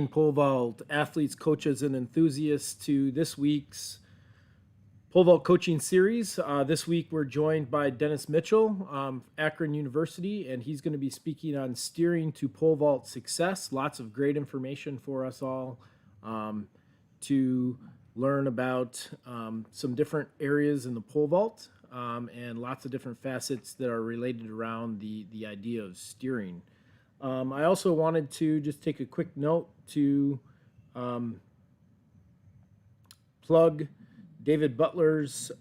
Pole vault athletes, coaches, and enthusiasts to this week's pole vault coaching series. This week we're joined by Dennis Mitchell, Akron University, and he's going to be speaking on steering to pole vault success. Lots of great information for us all to learn about some different areas in the pole vault and lots of different facets that are related around the idea of steering. I also wanted to just take a quick note to plug David Butler's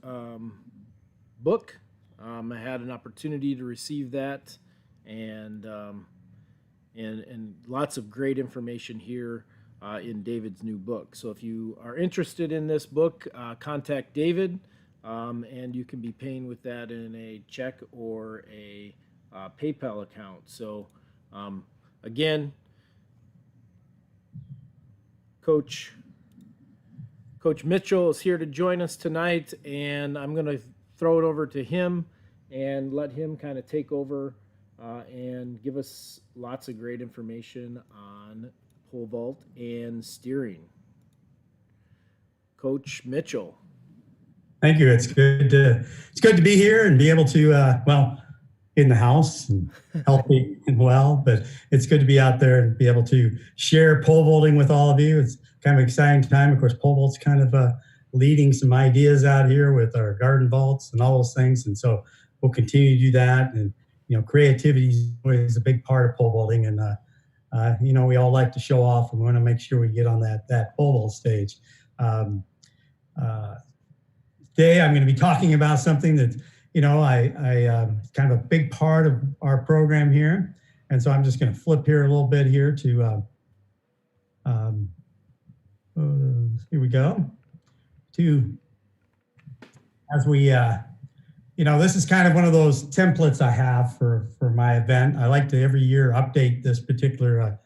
book. I had an opportunity to receive that, and lots of great information here in David's new book. So if you are interested in this book, contact David, and you can be paying with that in a check or a PayPal account. So again, Coach Mitchell is here to join us tonight, and I'm going to throw it over to him and let him kind of take over and give us lots of great information on pole vault and steering. Coach Mitchell. Thank you. It's good to be here and be able to in the house and healthy and well, but it's good to be out there and be able to share pole vaulting with all of you. It's kind of an exciting time. Of course, pole vault's kind of leading some ideas out here with our garden vaults and all those things. And so we'll continue to do that. And, creativity is always a big part of pole vaulting. And, we all like to show off, and we want to make sure we get on that pole vault stage. Today, I'm going to be talking about something that, I kind of a big part of our program here. And so I'm just going to flip here a little bit here to, here we go. As we, this is kind of one of those templates I have for my event. I like to every year update this particular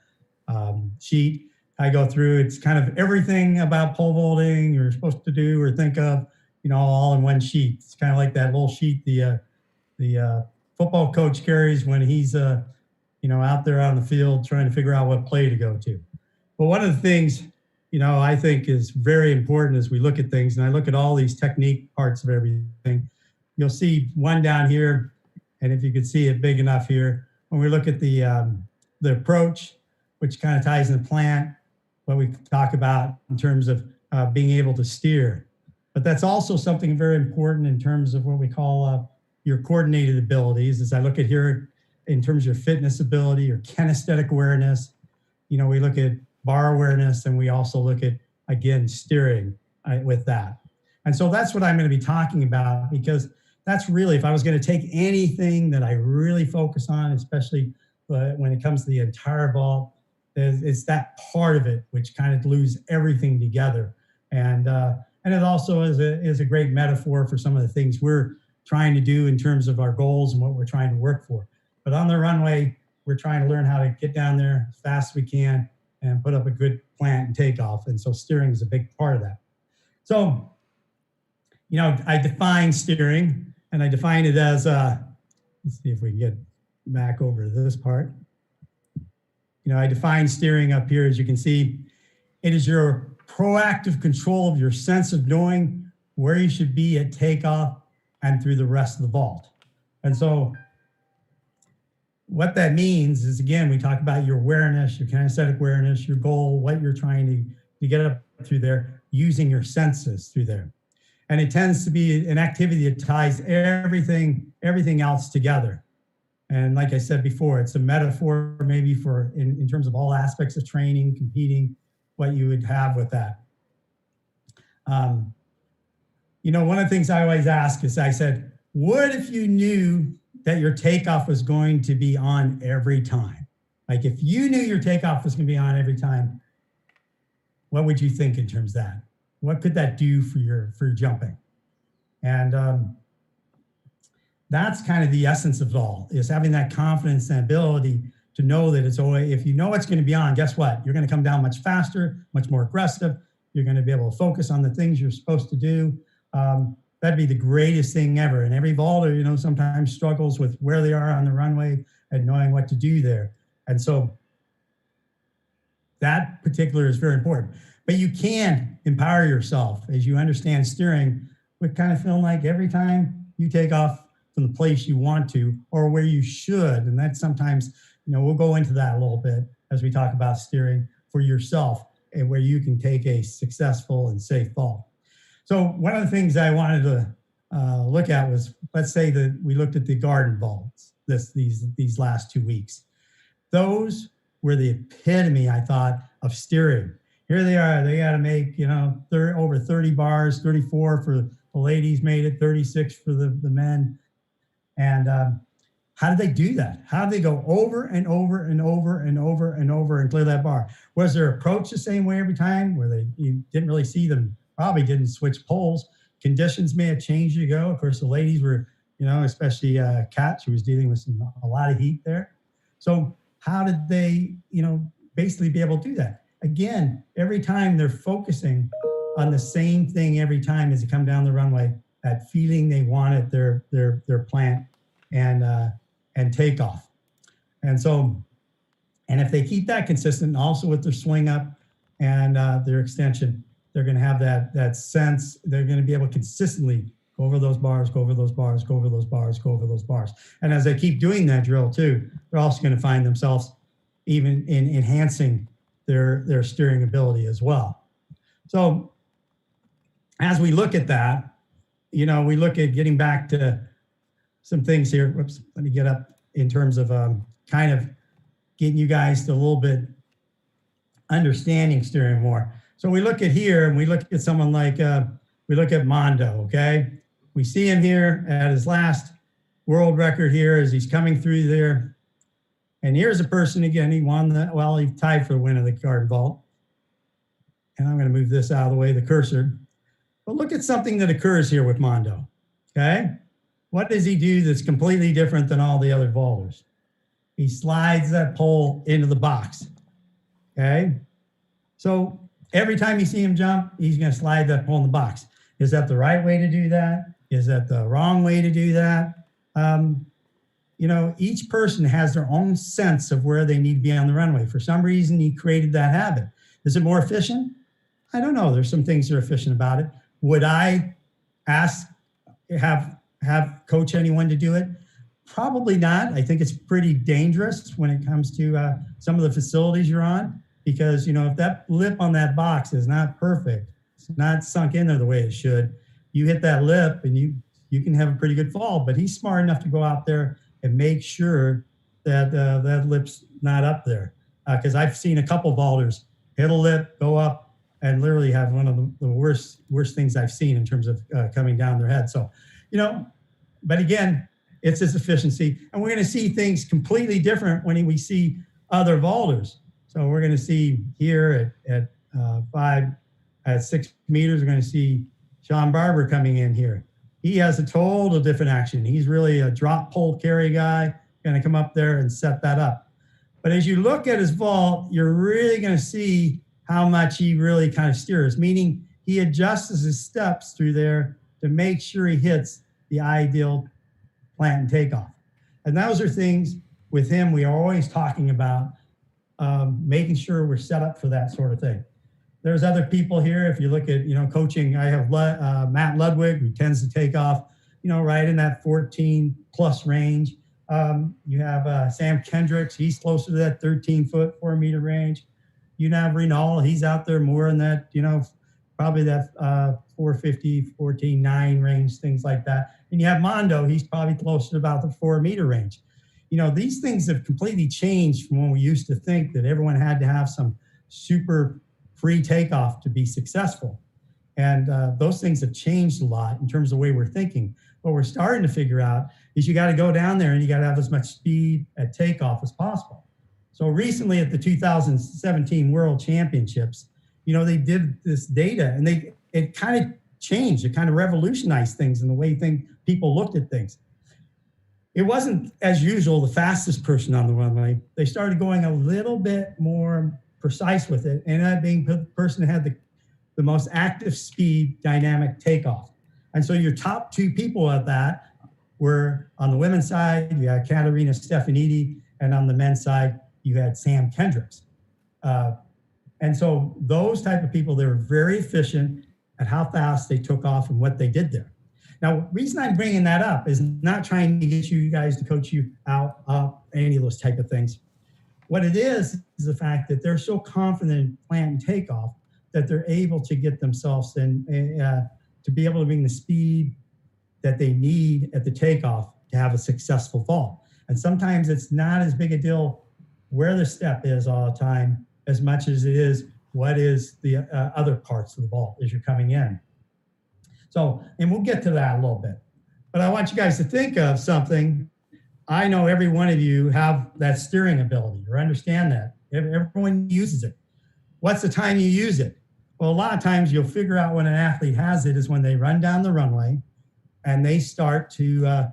sheet. I go through, it's kind of everything about pole vaulting you're supposed to do or think of, all in one sheet. It's kind of like that little sheet the football coach carries when he's, out there on the field trying to figure out what play to go to. But one of the things, I think is very important as we look at things, and I look at all these technique parts of everything, you'll see one down here, and if you could see it big enough here, when we look at the approach, which kind of ties in the plant, what we talk about in terms of being able to steer. But that's also something very important in terms of what we call your coordinated abilities. As I look at here in terms of your fitness ability or kinesthetic awareness, we look at bar awareness, and we also look at, again, steering with that. And so that's what I'm going to be talking about, because that's really, if I was going to take anything that I really focus on, especially when it comes to the entire vault, it's that part of it which kind of glues everything together. And it also is a great metaphor for some of the things we're trying to do in terms of our goals and what we're trying to work for. But on the runway, we're trying to learn how to get down there as fast as we can and put up a good plant and takeoff. And so steering is a big part of that. So, I define steering, and I define it as, let's see if we can get back over to this part. I define steering up here, as you can see, it is your proactive control of your sense of knowing where you should be at takeoff and through the rest of the vault. And so what that means is, again, we talk about your awareness, your kinesthetic awareness, your goal, what you're trying to get up through there, using your senses through there. And it tends to be an activity that ties everything else together. And like I said before, it's a metaphor maybe for in terms of all aspects of training, competing, what you would have with that. One of the things I always ask is, I said, what if you knew that your takeoff was going to be on every time? Like, if you knew your takeoff was going to be on every time, what would you think in terms of that? What could that do for your jumping? And that's kind of the essence of it all, is having that confidence and ability to know that it's always, if you know it's going to be on, guess what? You're going to come down much faster, much more aggressive. You're going to be able to focus on the things you're supposed to do. That'd be the greatest thing ever. And every vaulter, sometimes struggles with where they are on the runway and knowing what to do there. And so that particular is very important. But you can empower yourself as you understand steering with kind of feeling like every time you take off from the place you want to or where you should. And that's sometimes, we'll go into that a little bit as we talk about steering for yourself and where you can take a successful and safe fall. So one of the things I wanted to look at was, let's say that we looked at the garden vaults these last 2 weeks. Those were the epitome, I thought, of steering. Here they are. They got to make, over 30 bars, 34 for the ladies made it, 36 for the men. And how did they do that? How did they go over and over and over and over and over and clear that bar? Was their approach the same way every time where you didn't really see them, probably didn't switch poles? Conditions may have changed as you go. Of course, the ladies were, especially Kat, she was dealing with a lot of heat there. So how did they, basically be able to do that? Again, every time they're focusing on the same thing every time as they come down the runway, that feeling they want at their plant and takeoff. And so, and if they keep that consistent, also with their swing up and their extension, they're going to have that sense. They're going to be able to consistently go over those bars, go over those bars, go over those bars, go over those bars. And as they keep doing that drill too, they're also going to find themselves even in enhancing their steering ability as well. So as we look at that, we look at getting back to some things here. Whoops, let me get up in terms of kind of getting you guys to a little bit understanding steering more. So we look at here and we look at someone like, we look at Mondo, okay? We see him here at his last world record here as he's coming through there. And here's a person again, he won that, well, he tied for the win of the garden vault. And I'm gonna move this out of the way, the cursor. But look at something that occurs here with Mondo, okay? What does he do that's completely different than all the other vaulters? He slides that pole into the box, okay? So every time you see him jump, he's gonna slide that pole in the box. Is that the right way to do that? Is that the wrong way to do that? Each person has their own sense of where they need to be on the runway. For some reason, he created that habit. Is it more efficient? I don't know. There's some things that are efficient about it. Would I have coach anyone to do it? Probably not. I think it's pretty dangerous when it comes to some of the facilities you're on, because if that lip on that box is not perfect, it's not sunk in there the way it should, you hit that lip and you can have a pretty good fall. But he's smart enough to go out there and make sure that that lip's not up there. Because I've seen a couple vaulters hit a lip, go up, and literally have one of the worst things I've seen in terms of coming down their head. So, but again, it's his efficiency. And we're going to see things completely different when we see other vaulters. So we're going to see here at 6 meters, we're going to see Sean Barber coming in here. He has a total different action. He's really a drop pole carry guy, going to come up there and set that up. But as you look at his vault, you're really going to see how much he really kind of steers, meaning he adjusts his steps through there to make sure he hits the ideal plant and takeoff. And those are things with him we are always talking about, making sure we're set up for that sort of thing. There's other people here. If you look at, coaching, I have Matt Ludwig, who tends to take off, right in that 14 plus range. You have Sam Kendricks. He's closer to that 13-foot, 4-meter range. You have Renal. He's out there more in that, probably that 450, 14.9 range, things like that. And you have Mondo. He's probably closer to about the 4-meter range. These things have completely changed from when we used to think that everyone had to have some super free takeoff to be successful. And those things have changed a lot in terms of the way we're thinking. What we're starting to figure out is you got to go down there and you got to have as much speed at takeoff as possible. So recently at the 2017 World Championships, they did this data and it kind of changed. It kind of revolutionized things in the way people looked at things. It wasn't, as usual, the fastest person on the runway. They started going a little bit more precise with it, and that being the person who had the most active speed dynamic takeoff. And so your top two people at that were, on the women's side, you had Katerina Stefanidi, and on the men's side, you had Sam Kendricks. And so those type of people, they were very efficient at how fast they took off and what they did there. Now, the reason I'm bringing that up is not trying to get you guys to coach you out, up, any of those type of things. What it is the fact that they're so confident in plant and takeoff that they're able to get themselves in to be able to bring the speed that they need at the takeoff to have a successful fall. And sometimes it's not as big a deal where the step is all the time as much as it is what is the other parts of the ball as you're coming in. So, and we'll get to that a little bit. But I want you guys to think of something. I know every one of you have that steering ability or understand that. Everyone uses it. What's the time you use it? Well, a lot of times you'll figure out when an athlete has it is when they run down the runway and they start to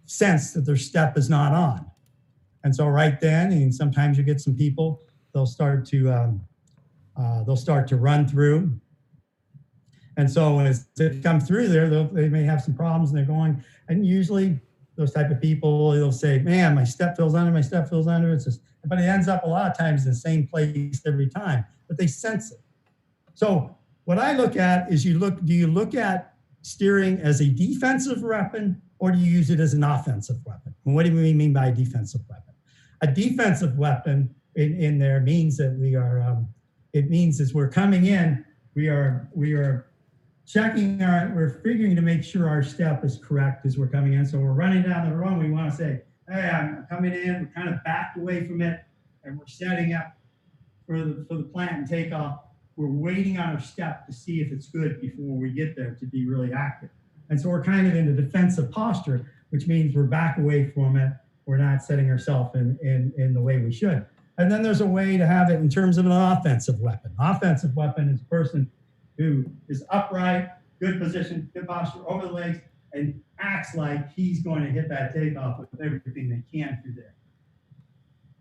sense that their step is not on. And so right then, and sometimes you get some people, they'll start to run through. And so as they come through there, they may have some problems and they're going, and usually those type of people, they'll say, man, my step feels under, my step feels under. It's just, but it ends up a lot of times in the same place every time, but they sense it. So what I look at is do you look at steering as a defensive weapon or do you use it as an offensive weapon? And what do we mean by a defensive weapon? A defensive weapon in there means that we are, it means as we're coming in, we are checking we're figuring to make sure our step is correct as we're coming in. So we're running down the run. We want to say, hey, I'm coming in. We're kind of backed away from it, and we're setting up for the plant and takeoff. We're waiting on our step to see if it's good before we get there to be really active. And so we're kind of in a defensive posture, which means we're back away from it. We're not setting ourselves in the way we should. And then there's a way to have it in terms of an offensive weapon. Offensive weapon is a person who is upright, good position, good posture, over the legs, and acts like he's going to hit that takeoff with everything they can through there.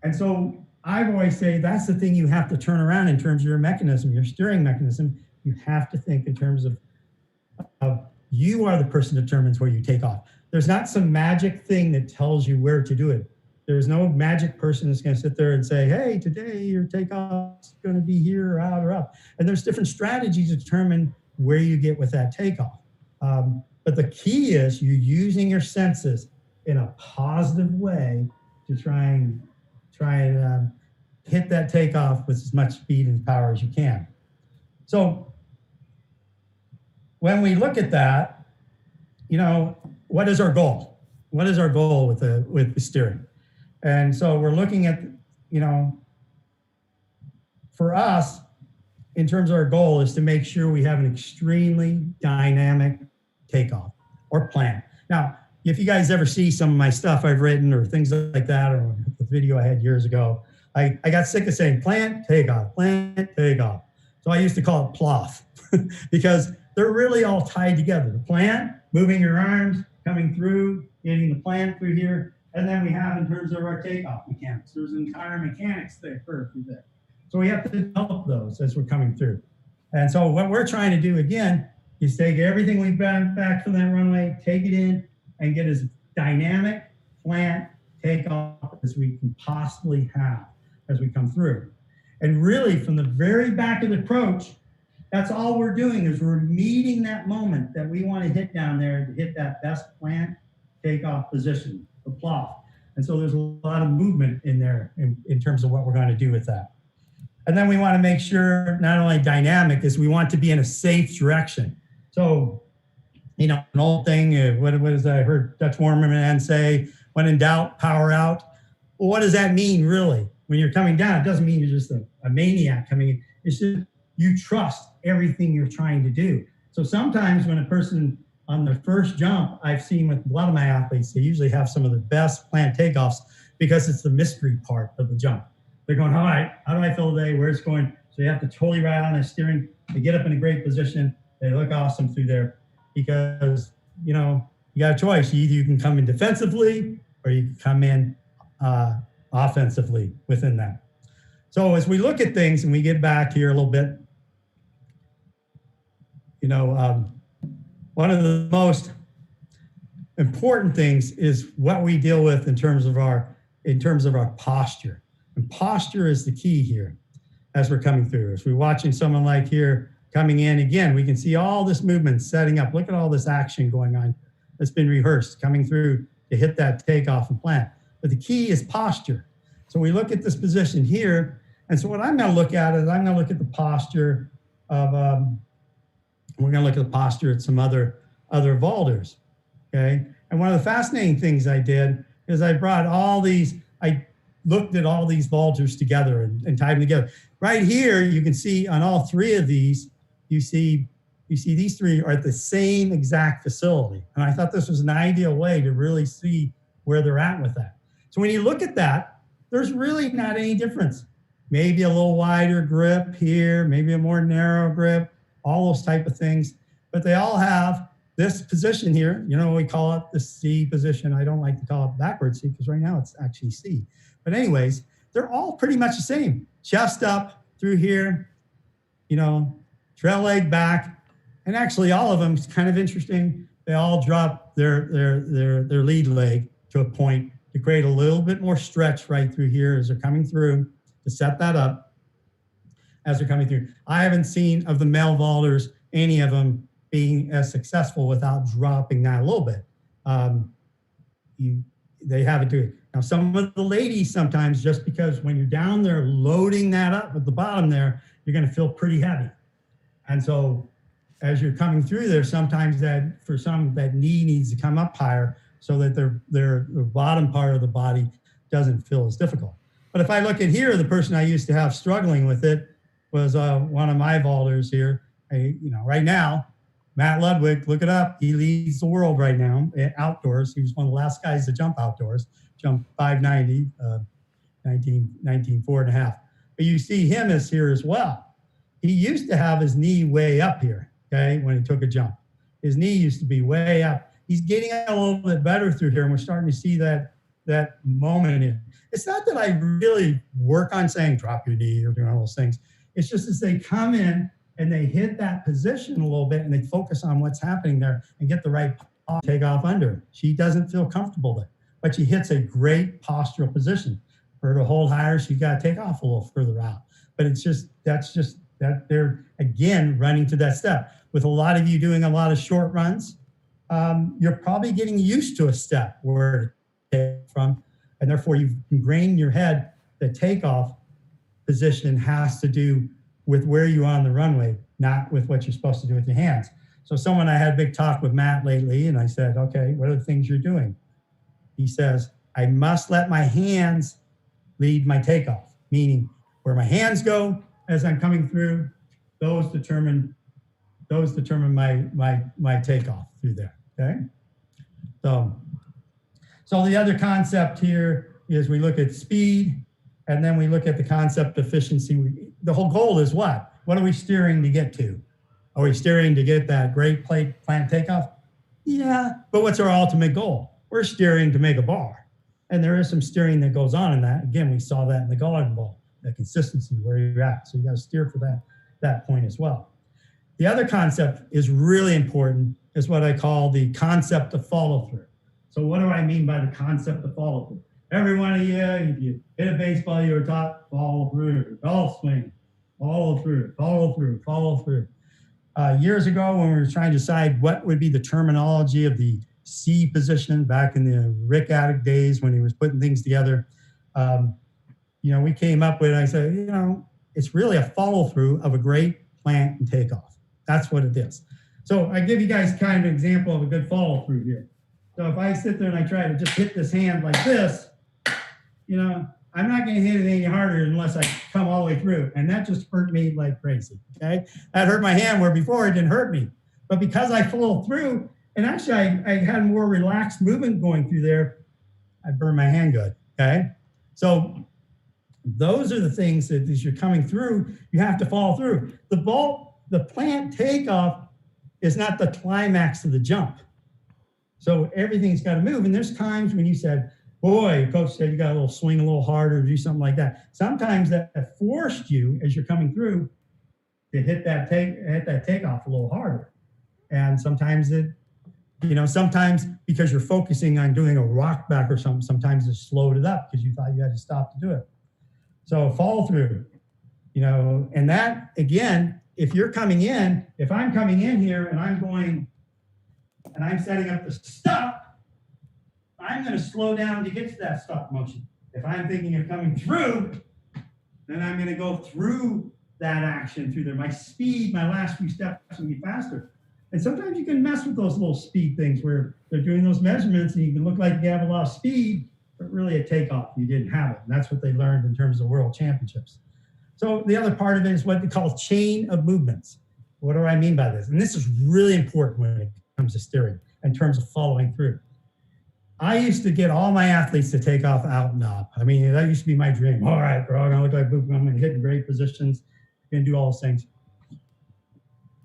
And so I always say that's the thing you have to turn around in terms of your mechanism, your steering mechanism. You have to think in terms of you are the person that determines where you take off. There's not some magic thing that tells you where to do it. There's no magic person that's going to sit there and say, hey, today your takeoff's going to be here or out or up. And there's different strategies to determine where you get with that takeoff. But the key is you're using your senses in a positive way to try and hit that takeoff with as much speed and power as you can. So when we look at that, you know, what is our goal? What is our goal with the steering? And so we're looking at, you know, for us, in terms of our goal is to make sure we have an extremely dynamic takeoff or plan. Now, if you guys ever see some of my stuff I've written or things like that, or the video I had years ago, I got sick of saying plant, takeoff, plant, takeoff. So I used to call it PLOF because they're really all tied together. The plant, moving your arms, coming through, getting the plant through here. And then we have in terms of our takeoff mechanics, there's entire mechanics that occur through there. So we have to develop those as we're coming through. And so what we're trying to do again is take everything we've got back from that runway, take it in and get as dynamic plant takeoff as we can possibly have as we come through. And really from the very back of the approach, that's all we're doing is we're meeting that moment that we want to hit down there to hit that best plant takeoff position. The plot. And so there's a lot of movement in there in terms of what we're going to do with that. And then we want to make sure not only dynamic is we want to be in a safe direction. So, you know, an old thing, what is that I heard Dutch Warmerman say, when in doubt, power out. Well, what does that mean really? When you're coming down, it doesn't mean you're just a maniac coming in. It's just you trust everything you're trying to do. So sometimes when a person on the first jump, I've seen with a lot of my athletes, they usually have some of the best plant takeoffs because it's the mystery part of the jump. They're going, all right, how do I feel today? Where's it going? So you have to totally ride on the steering. They get up in a great position. They look awesome through there because, you know, you got a choice. Either you can come in defensively or you can come in offensively within that. So as we look at things and we get back here a little bit, you know, one of the most important things is what we deal with in terms of our posture. And posture is the key here. as we're coming through. As we're watching someone like here coming in again, we can see all this movement setting up. Look at all this action going on that's been rehearsed, coming through to hit that takeoff and plant. But the key is posture. So we look at this position here. And so what I'm going to look at is I'm going to look at the posture of, we're going to look at the posture at some other vaulters, okay? And one of the fascinating things I did is I brought all these, I looked at all these vaulters together and tied them together. Right here, you can see on all three of these, you see these three are at the same exact facility. And I thought this was an ideal way to really see where they're at with that. So when you look at that, there's really not any difference. Maybe a little wider grip here, maybe a more narrow grip, all those type of things. But they all have this position here. You know, we call it the C position. I don't like to call it backwards C because right now it's actually C. But anyways, they're all pretty much the same. Chest up through here, you know, trail leg back. And actually all of them, it's kind of interesting. They all drop their lead leg to a point to create a little bit more stretch right through here as they're coming through to set that up as they're coming through. I haven't seen of the male vaulters, any of them being as successful without dropping that a little bit. They have it do it. Now, some of the ladies sometimes, just because when you're down there loading that up at the bottom there, you're going to feel pretty heavy. And so as you're coming through there, sometimes that for some, that knee needs to come up higher so that the bottom part of the body doesn't feel as difficult. But if I look at here, the person I used to have struggling with it was one of my vaulters here. Right now, Matt Ludwig, look it up. He leads the world right now outdoors. He was one of the last guys to jump outdoors, jump 590, 19 4.5. But you see him as here as well. He used to have his knee way up here, okay, when he took a jump. His knee used to be way up. He's getting a little bit better through here, and we're starting to see that moment in. It's not that I really work on saying drop your knee or doing all those things. It's just as they come in and they hit that position a little bit and they focus on what's happening there and get the right take off under. She doesn't feel comfortable there, but she hits a great postural position. For her to hold higher, she's got to take off a little further out. But that's just that they're, again, running to that step. With a lot of you doing a lot of short runs, you're probably getting used to a step where to take from, and therefore you've ingrained in your head the takeoff position has to do with where you are on the runway, not with what you're supposed to do with your hands. So I had a big talk with Matt lately, and I said, okay, what are the things you're doing? He says, I must let my hands lead my takeoff, meaning where my hands go as I'm coming through, those determine my takeoff through there, okay? So the other concept here is we look at speed, and then we look at the concept of efficiency. The whole goal is what? What are we steering to get to? Are we steering to get that great plant takeoff? Yeah, but what's our ultimate goal? We're steering to make a bar. And there is some steering that goes on in that. Again, we saw that in the golden ball, that consistency where you're at. So you got to steer for that point as well. The other concept is really important, is what I call the concept of follow through. So what do I mean by the concept of follow through? Every one of you, if you hit a baseball, you were taught follow through, golf swing, follow through, follow through, follow through. Years ago, when we were trying to decide what would be the terminology of the C position back in the Rick Attic days when he was putting things together, we came up with, I said, it's really a follow through of a great plant and takeoff. That's what it is. So I give you guys kind of an example of a good follow through here. So if I sit there and I try to just hit this hand like this, I'm not going to hit it any harder unless I come all the way through. And that just hurt me like crazy, okay? That hurt my hand where before it didn't hurt me. But because I follow through, and actually I had more relaxed movement going through there, I burned my hand good, okay? So those are the things that as you're coming through, you have to follow through. The plant takeoff is not the climax of the jump. So everything's got to move. And there's times when you said, boy, coach said you got a little swing a little harder, do something like that. Sometimes that forced you as you're coming through to hit that takeoff a little harder. And sometimes sometimes because you're focusing on doing a rock back or something, sometimes it slowed it up because you thought you had to stop to do it. So follow through, And that, again, if you're coming in, if I'm coming in here and I'm going, and I'm setting up the stop, I'm going to slow down to get to that stop motion. If I'm thinking of coming through, then I'm going to go through that action through there. My speed, my last few steps will be faster. And sometimes you can mess with those little speed things where they're doing those measurements and you can look like you have a lot of speed, but really at takeoff, you didn't have it. And that's what they learned in terms of world championships. So the other part of it is what they call chain of movements. What do I mean by this? And this is really important when it comes to steering in terms of following through. I used to get all my athletes to take off out and up. I mean, that used to be my dream. All right, they're all gonna look like boop, I'm gonna hit in great positions, gonna do all those things.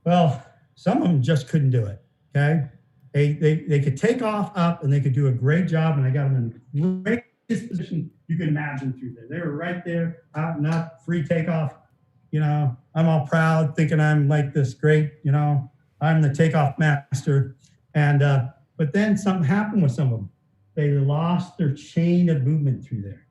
Well, some of them just couldn't do it, okay? They could take off up and they could do a great job, and I got them in the greatest position you can imagine through there. They were right there, out and up, free takeoff. I'm all proud, thinking I'm like this great, I'm the takeoff master. And but then something happened with some of them. They lost their chain of movement through there.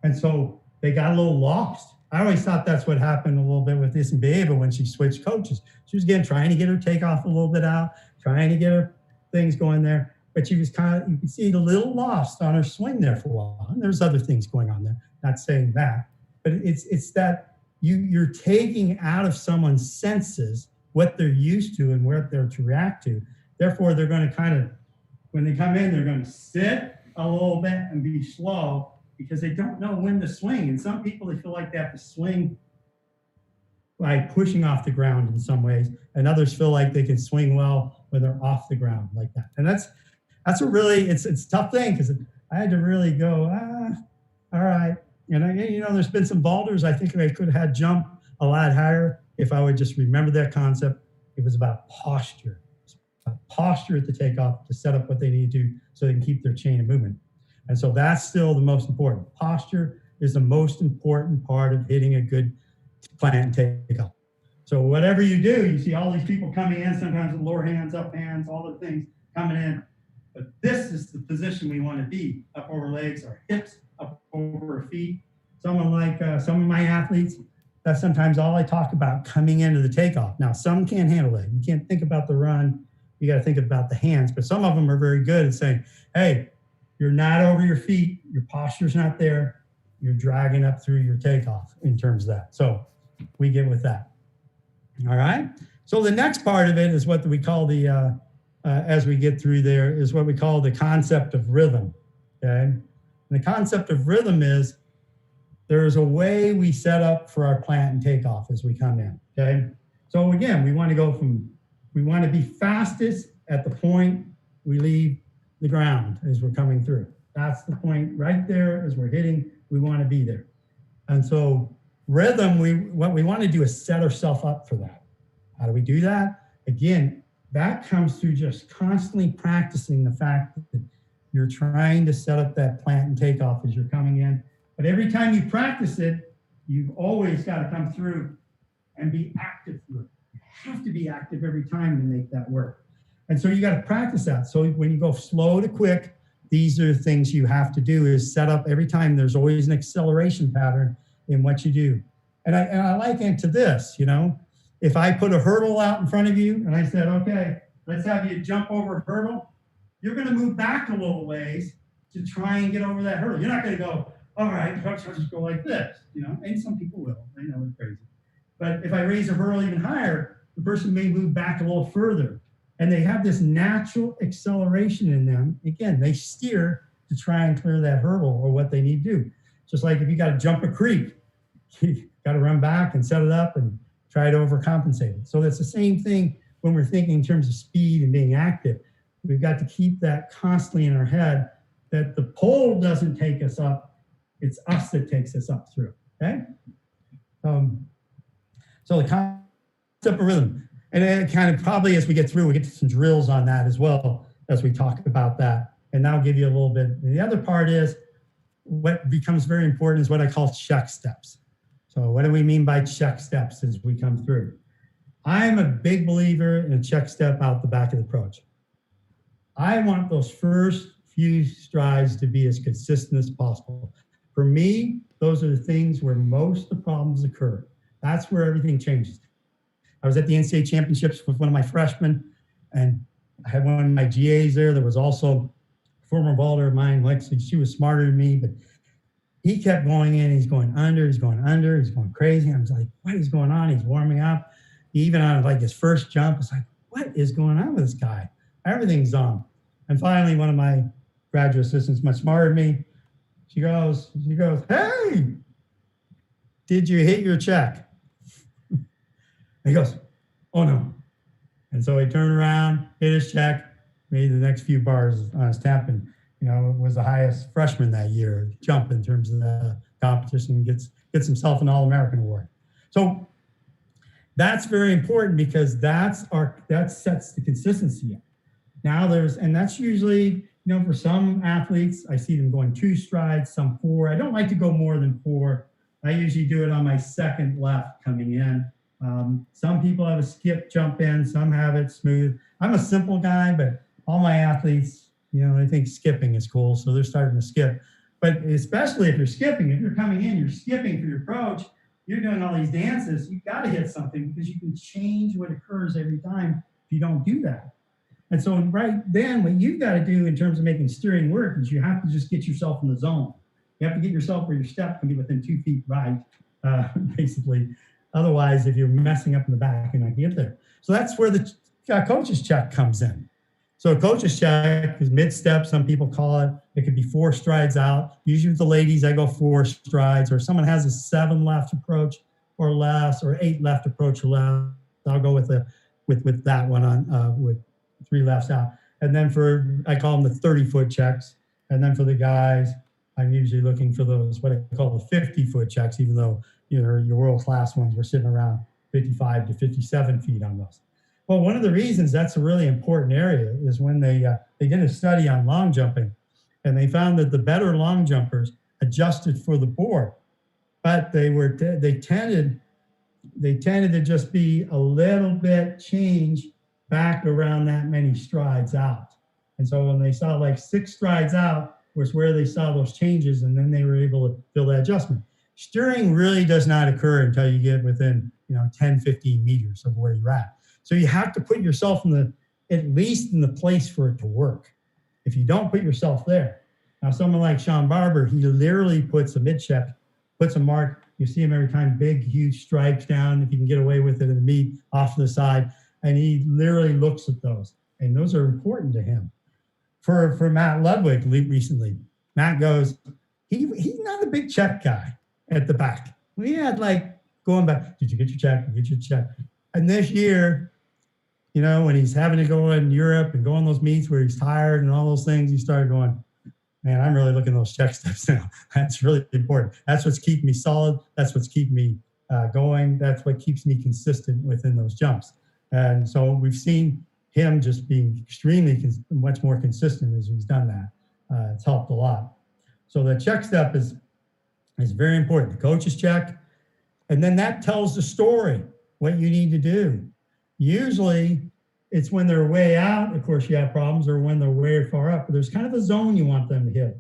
And so they got a little lost. I always thought that's what happened a little bit with this and Babe when she switched coaches. She was again trying to get her takeoff a little bit out, trying to get her things going there. But she was you could see it a little lost on her swing there for a while. And there's other things going on there, not saying that. But it's that you're taking out of someone's senses what they're used to and where they're to react to. Therefore, they're going to when they come in, they're going to sit a little bit and be slow because they don't know when to swing. And some people, they feel like they have to swing by pushing off the ground in some ways. And others feel like they can swing well when they're off the ground like that. And that's a really, it's a tough thing because I had to really go, all right. And there's been some boulders I think I could have had jump a lot higher if I would just remember that concept. It was about posture. Posture at the takeoff to set up what they need to do so they can keep their chain of movement. And so that's still the most important. Posture is the most important part of hitting a good plant and takeoff. So whatever you do, you see all these people coming in, sometimes with lower hands, up hands, all the things coming in. But this is the position we want to be, up over legs, our hips, up over our feet. Someone like some of my athletes, that's sometimes all I talk about coming into the takeoff. Now, some can't handle that. You can't think about the run. You got to think about the hands, but some of them are very good at saying, hey, you're not over your feet. Your posture's not there. You're dragging up through your takeoff in terms of that. So we get with that. All right. So the next part of it is what we call as we get through there, is what we call the concept of rhythm. Okay. And the concept of rhythm is there's a way we set up for our plant and takeoff as we come in. Okay. So again, we want to be fastest at the point we leave the ground as we're coming through. That's the point right there as we're hitting, we want to be there. And so rhythm, what we want to do is set ourselves up for that. How do we do that? Again, that comes through just constantly practicing the fact that you're trying to set up that plant and takeoff as you're coming in. But every time you practice it, you've always got to come through and be active through it. Have to be active every time to make that work. And so you got to practice that. So when you go slow to quick, these are the things you have to do is set up every time. There's always an acceleration pattern in what you do. And I liken it to this, if I put a hurdle out in front of you and I said, okay, let's have you jump over a hurdle, you're going to move back a little ways to try and get over that hurdle. You're not going to go, all right, let's just go like this, and some people will. I know they're crazy. But if I raise a hurdle even higher, the person may move back a little further. And they have this natural acceleration in them. Again, they steer to try and clear that hurdle or what they need to do. Just like if you got to jump a creek, you got to run back and set it up and try to overcompensate it. So that's the same thing when we're thinking in terms of speed and being active. We've got to keep that constantly in our head that the pole doesn't take us up. It's us that takes us up through, okay? So the concept of rhythm. And then kind of probably as we get through, we get to some drills on that as well as we talk about that. And that'll give you a little bit. And the other part is what becomes very important is what I call check steps. So what do we mean by check steps as we come through? I'm a big believer in a check step out the back of the approach. I want those first few strides to be as consistent as possible. For me, those are the things where most of the problems occur. That's where everything changes. I was at the NCAA championships with one of my freshmen, and I had one of my GAs there that was also a former vaulter of mine. Lexi, she was smarter than me, but he kept going in. He's going under, he's going under, he's going crazy. I was like, what is going on? He's warming up. Even on like his first jump, it's like, what is going on with this guy? Everything's on. And finally, one of my graduate assistants, much smarter than me, she goes, hey, did you hit your check? He goes, oh no. And so he turned around, hit his check, made the next few bars on his tap, and was the highest freshman that year jump in terms of the competition, gets himself an All-American award. So that's very important because that sets the consistency up. Now and that's usually, for some athletes, I see them going 2 strides, some 4. I don't like to go more than 4. I usually do it on my second left coming in. Some people have a skip jump in, some have it smooth. I'm a simple guy, but all my athletes, they think skipping is cool, so they're starting to skip. But especially if you're skipping, if you're coming in, you're skipping for your approach, you're doing all these dances, you've got to hit something because you can change what occurs every time if you don't do that. And so right then, what you've got to do in terms of making steering work is you have to just get yourself in the zone. You have to get yourself where your step can be within 2 feet right, basically. Otherwise, if you're messing up in the back, you're not going to get there. So that's where the coach's check comes in. So a coach's check is mid-step, some people call it. It could be 4 strides out. Usually with the ladies, I go 4 strides, or someone has a 7 left approach or less, or 8 left approach or less. I'll go with that one on with 3 lefts out. And then I call them the 30-foot checks. And then for the guys, I'm usually looking for those, what I call the 50-foot checks, even though your world-class ones were sitting around 55 to 57 feet on those. Well, one of the reasons that's a really important area is when they did a study on long jumping, and they found that the better long jumpers adjusted for the board, but they tended to just be a little bit change back around that many strides out. And so when they saw like 6 strides out was where they saw those changes, and then they were able to feel that adjustment. Steering really does not occur until you get within 10, 15 meters of where you're at. So you have to put yourself at least in the place for it to work. If you don't put yourself there. Now, someone like Sean Barber, he literally puts a mid-check, puts a mark. You see him every time, big, huge stripes down. If you can get away with it in the meet off to the side. And he literally looks at those. And those are important to him. For Matt Ludwig recently, Matt goes, he's not a big check guy at the back. We had going back, did you get your check? Did you get your check? And this year, when he's having to go in Europe and go on those meets where he's tired and all those things, he started going, man, I'm really looking at those check steps now. That's really important. That's what's keeping me solid. That's what's keeping me going. That's what keeps me consistent within those jumps. And so we've seen him just being extremely much more consistent as he's done that. It's helped a lot. So the check step is very important. The coach's check, and then that tells the story, what you need to do. Usually it's when they're way out, of course you have problems, or when they're way far up, but there's kind of a zone you want them to hit.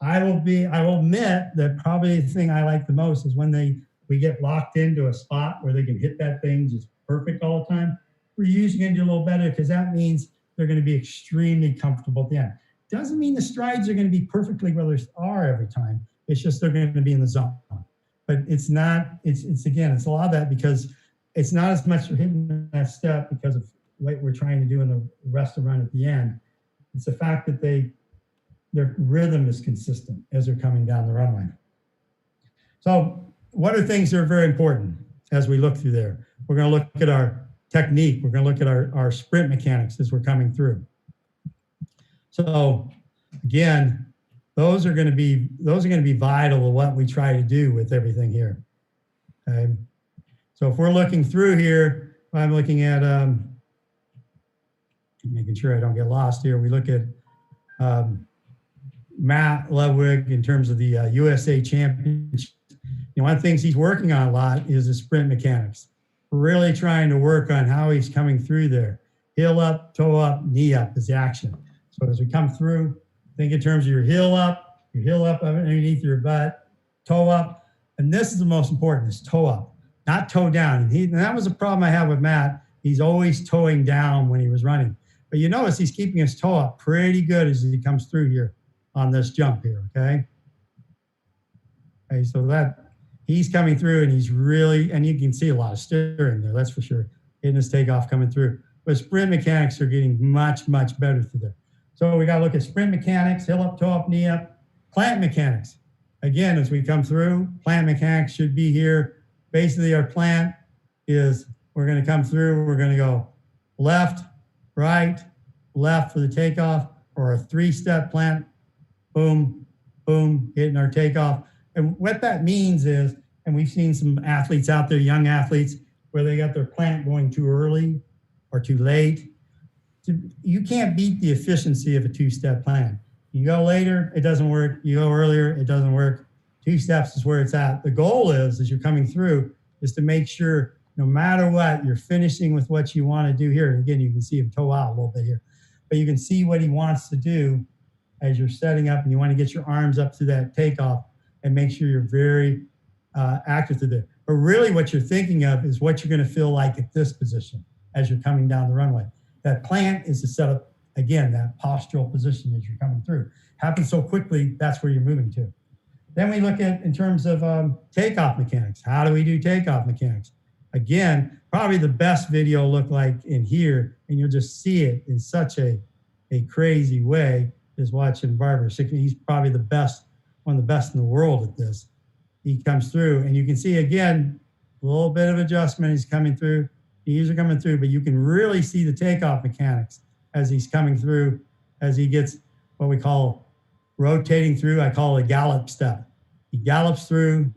I will admit that probably the thing I like the most is when we get locked into a spot where they can hit that thing just perfect all the time. We're usually going to do a little better because that means they're going to be extremely comfortable at the end. Doesn't mean the strides are going to be perfectly where they are every time. It's just they're going to be in the zone. But it's not, it's a lot of that because it's not as much for hitting that step because of what we're trying to do in the rest of the run at the end. It's the fact that their rhythm is consistent as they're coming down the runway. So what are things that are very important as we look through there? We're going to look at our technique. We're going to look at our sprint mechanics as we're coming through. So again, those are going to be vital to what we try to do with everything here. Okay. So if we're looking through here, I'm looking at making sure I don't get lost here. We look at Matt Ludwig in terms of the USA Championship. One of the things he's working on a lot is the sprint mechanics. We're really trying to work on how he's coming through there. Heel up, toe up, knee up is the action. So as we come through, think in terms of your heel up underneath your butt, toe up. And this is the most important, is toe up. not toe down. And that was a problem I had with Matt. He's always toeing down when he was running. But you notice he's keeping his toe up pretty good as he comes through here on this jump here, okay? Okay, so that he's coming through and he's really, and you can see a lot of steering there, that's for sure, in his takeoff coming through. But sprint mechanics are getting much, much better through there. So we got to look at sprint mechanics, hill up, toe up, knee up, plant mechanics. Again, as we come through, plant mechanics should be here. Basically, our plant is, we're going to come through, we're going to go left, right, left for the takeoff, or a 3-step plant, boom, boom, hitting our takeoff. And what that means is, and we've seen some athletes out there, young athletes, where they got their plant going too early or too late. You can't beat the efficiency of a 2-step plant. You go later, it doesn't work. You go earlier, it doesn't work. 2 steps is where it's at. The goal is, as you're coming through, is to make sure no matter what, you're finishing with what you want to do here. And again, you can see him toe out a little bit here, but you can see what he wants to do as you're setting up, and you want to get your arms up to that takeoff and make sure you're very active through there. But really what you're thinking of is what you're going to feel like at this position as you're coming down the runway. That plant is to set up, again, that postural position as you're coming through. Happens so quickly, that's where you're moving to. Then we look at, in terms of takeoff mechanics. How do we do takeoff mechanics? Again, probably the best video look like in here, and you'll just see it in such a crazy way, is watching Barber. He's probably the best, one of the best in the world at this. He comes through, and you can see, again, a little bit of adjustment. He's coming through. Knees are coming through, but you can really see the takeoff mechanics as he's coming through, as he gets what we call rotating through. I call it a gallop step. He gallops through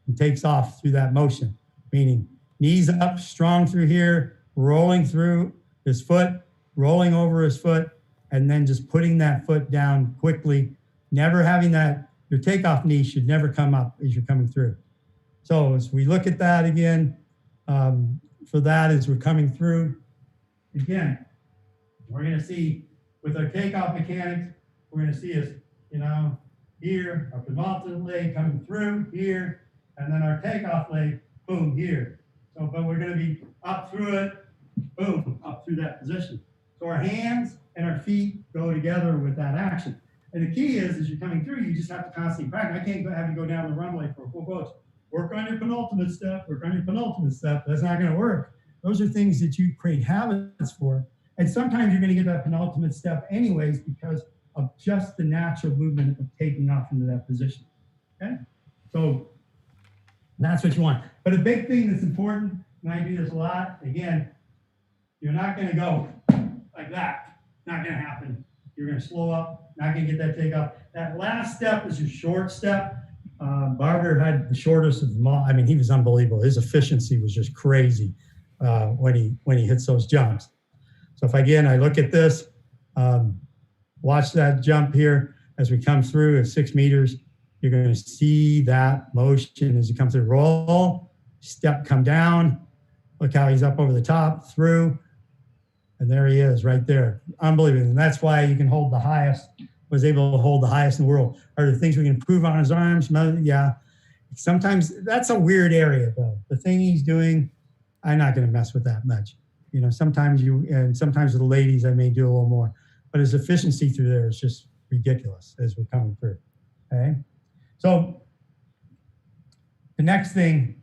and takes off through that motion, meaning knees up, strong through here, rolling through his foot, rolling over his foot, and then just putting that foot down quickly, never having that, your takeoff knee should never come up as you're coming through. So as we look at that again, for that as we're coming through, again, we're going to see with our takeoff mechanics, we're going to see us, here, our penultimate leg coming through here, and then our takeoff leg, boom, here. So, but we're going to be up through it, boom, up through that position. So our hands and our feet go together with that action. And the key is, as you're coming through, you just have to constantly practice. I can't have you go down the runway for a full coach. Work on your penultimate step, work on your penultimate step. That's not going to work. Those are things that you create habits for. And sometimes you're going to get that penultimate step anyways because of just the natural movement of taking off into that position. Okay? So that's what you want. But a big thing that's important, and I do this a lot, again, you're not going to go like that. Not going to happen. You're going to slow up, not going to get that takeoff. That last step is your short step. Barber had the shortest of them all. I mean, he was unbelievable. His efficiency was just crazy when he hits those jumps. So if I look at this, watch that jump here as we come through at 6 meters. You're going to see that motion as you come through. Roll, step, come down. Look how he's up over the top, through, and there he is right there. Unbelievable. And that's why you can hold the highest, was able to hold the highest in the world. Are there things we can improve on his arms? Yeah. Sometimes that's a weird area, though. The thing he's doing, I'm not going to mess with that much. Sometimes sometimes with the ladies, I may do a little more. But his efficiency through there is just ridiculous as we're coming through. Okay. So the next thing,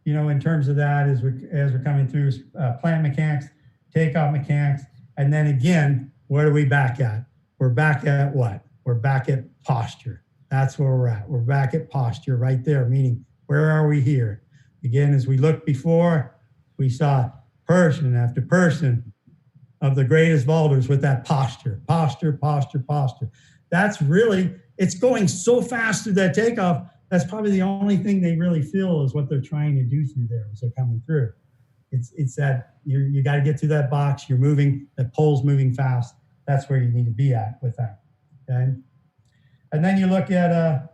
in terms of that, as we're coming through, is plant mechanics, takeoff mechanics, and then again, what are we back at? We're back at what? We're back at posture. That's where we're at. We're back at posture right there, meaning where are we here? Again, as we looked before, we saw person after person of the greatest vaulters with that posture. That's really, it's going so fast through that takeoff. That's probably the only thing they really feel is what they're trying to do through there as they're coming through. It's that you got to get through that box. You're moving, that pole's moving fast. That's where you need to be at with that. Okay. And then you look at,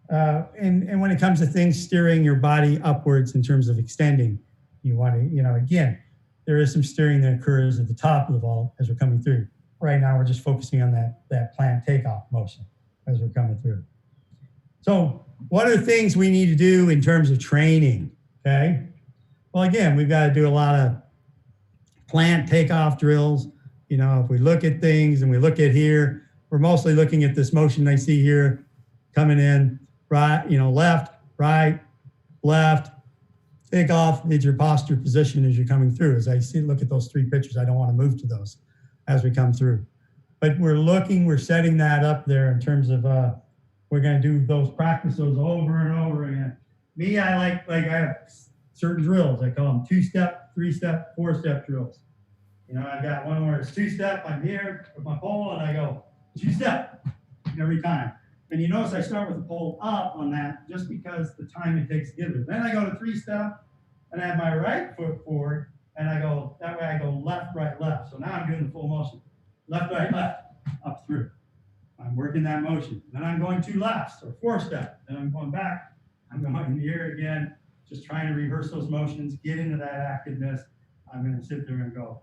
and when it comes to things steering your body upwards in terms of extending, you want to, again, there is some steering that occurs at the top of the vault as we're coming through. Right now, we're just focusing on that plant takeoff motion as we're coming through. So what are things we need to do in terms of training? Okay. Well, again, we've got to do a lot of plant takeoff drills. You know, if we look at things and we look at here, we're mostly looking at this motion I see here coming in, right, you know, left, right, left, take off is your posture position as you're coming through. As I see, look at those 3 pictures, I don't want to move to those as we come through. But we're setting that up there in terms of, we're going to do those, practice those over and over again. Me, I like I have certain drills. I call them 2-step, 3-step, 4-step drills. You know, I've got one where it's 2-step, I'm here with my pole and I go 2-step every time. And you notice I start with the pole up on that just because the time it takes to get there. Then I go to 3-step and I have my right foot forward and I go, that way I go left, right, left. So now I'm doing the full motion. Left, right, left, up through. I'm working that motion. Then I'm going 2 lefts or 4-step. Then I'm going back. I'm going here again, just trying to rehearse those motions, get into that activeness. I'm going to sit there and go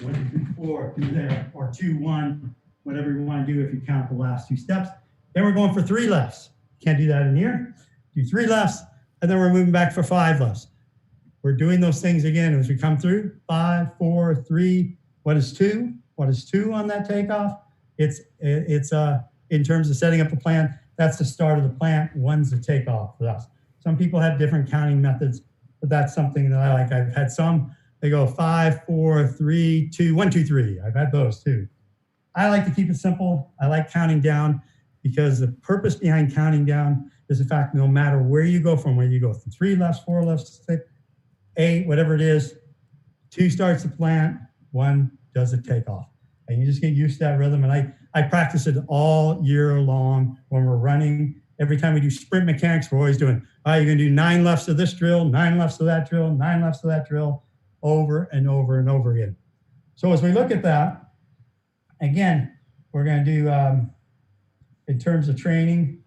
1, 2, 3, 4, do there, or 2, 1, whatever you want to do if you count the last 2 steps. Then we're going for 3 lefts. Can't do that in here. Do 3 lefts, and then we're moving back for 5 lefts. We're doing those things again as we come through. 5, 4, 3. What is 2? What is 2 on that takeoff? It's in terms of setting up a plan, that's the start of the plant. 1's the takeoff for us. Some people have different counting methods, but that's something that I like. I've had some, they go 5, 4, 3, 2, 1, 2, 3. I've had those too. I like to keep it simple. I like counting down because the purpose behind counting down is the fact no matter where you go from, whether you go from 3 lefts, 4 lefts, 6, 8, whatever it is, 2 starts the plant, 1 does a takeoff. And you just get used to that rhythm. And I practice it all year long when we're running. Every time we do sprint mechanics, we're always doing, all right, you're going to do 9 lefts of this drill, 9 lefts of that drill, 9 lefts of that drill, over and over and over again. So as we look at that, again, we're going to do, in terms of training.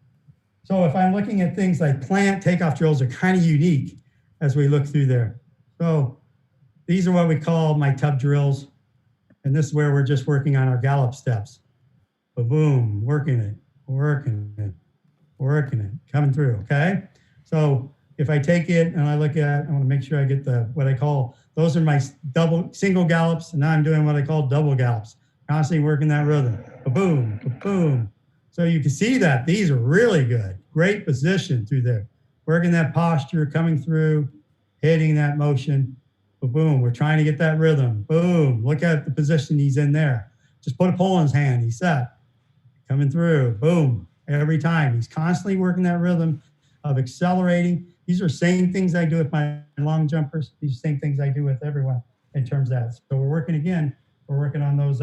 So if I'm looking at things like plant takeoff drills are kind of unique as we look through there. So these are what we call my tub drills. And this is where we're just working on our gallop steps. Boom, working it, coming through, okay? So if I take it and I look at, I want to make sure I get what I call, those are my single gallops, and now I'm doing what I call double gallops, constantly working that rhythm. Boom, boom. So you can see that these are really good, great position through there. Working that posture, coming through, hitting that motion. Boom, we're trying to get that rhythm. Boom, look at the position he's in there. Just put a pole in his hand, he's set. Coming through, boom, every time. He's constantly working that rhythm of accelerating. These are same things I do with my long jumpers. These are same things I do with everyone in terms of that. So we're working on those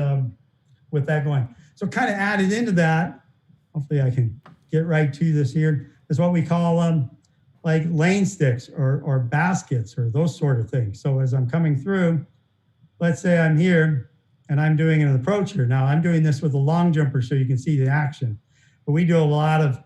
with that going. So kind of added into that, hopefully I can get right to this here, is what we call like lane sticks or baskets or those sort of things. So as I'm coming through, let's say I'm here and I'm doing an approach here. Now I'm doing this with a long jumper so you can see the action, but we do a lot of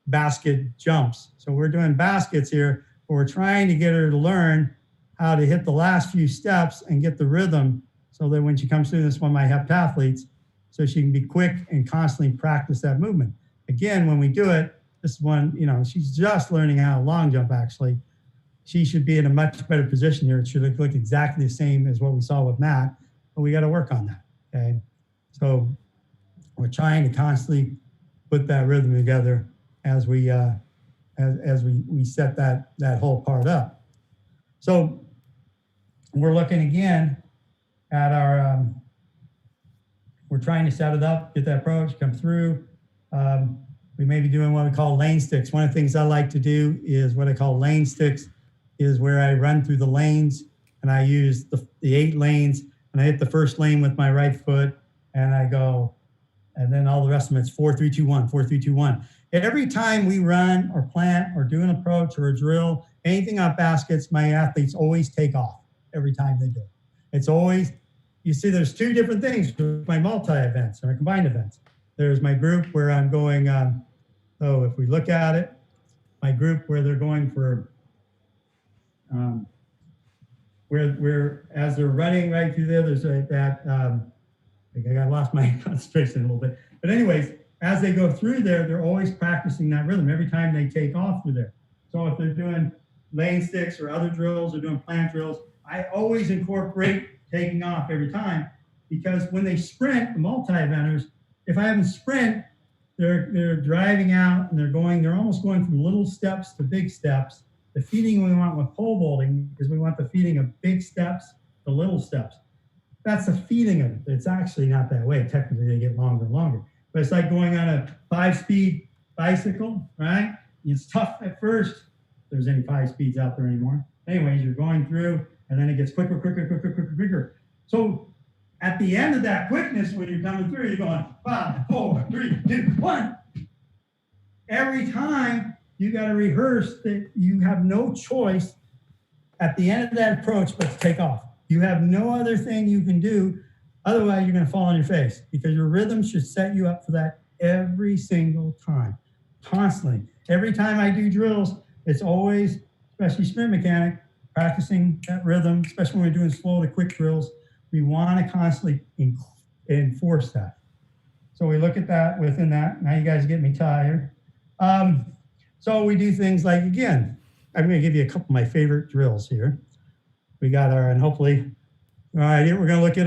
basket jumps. So we're doing baskets here, but we're trying to get her to learn how to hit the last few steps and get the rhythm so that when she comes through this one, my heptathletes, so she can be quick and constantly practice that movement. Again, when we do it, this one, you know, she's just learning how to long jump actually. She should be in a much better position here. It should look exactly the same as what we saw with Matt, but we got to work on that, okay? So we're trying to constantly put that rhythm together as we set that whole part up. So we're looking again at our, we're trying to set it up, get that approach, come through. We may be doing what we call lane sticks. One of the things I like to do is what I call lane sticks, is where I run through the lanes and I use the 8 lanes and I hit the first lane with my right foot and I go, and then all the rest of them, it's 4, 3, 2, 1, 4, 3, 2, 1. Every time we run or plant or do an approach or a drill, anything on baskets, my athletes always take off every time they do it. It's always, you see there's 2 different things with my multi-events or my combined events. There's my group where I'm going, so if we look at it, my group where they're going for, where as they're running right through there, there's I think I lost my concentration a little bit. But anyways, as they go through there, they're always practicing that rhythm every time they take off through there. So if they're doing lane sticks or other drills or doing plant drills, I always incorporate taking off every time, because when they sprint, the multi-eventers, if I have them sprint, they're driving out and they're almost going from little steps to big steps. The feeding we want with pole vaulting is we want the feeding of big steps to little steps. That's the feeding of it. It's actually not that way. Technically, they get longer and longer. But it's like going on a 5-speed bicycle, right? It's tough at first. If there's any 5 speeds out there anymore. Anyways, you're going through, and then it gets quicker, quicker, quicker, quicker, quicker. So at the end of that quickness, when you're coming through, you're going 5, 4, 3, 2, 1. Every time you got to rehearse that you have no choice at the end of that approach but to take off. You have no other thing you can do. Otherwise, you're going to fall on your face, because your rhythm should set you up for that every single time, constantly. Every time I do drills, it's always, especially sprint mechanic, practicing that rhythm, especially when we're doing slow to quick drills. We want to constantly enforce that. So we look at that within that. Now you guys get me tired. So we do things like, again, I'm going to give you a couple of my favorite drills here. We got our, and hopefully, all right, here we're going to look at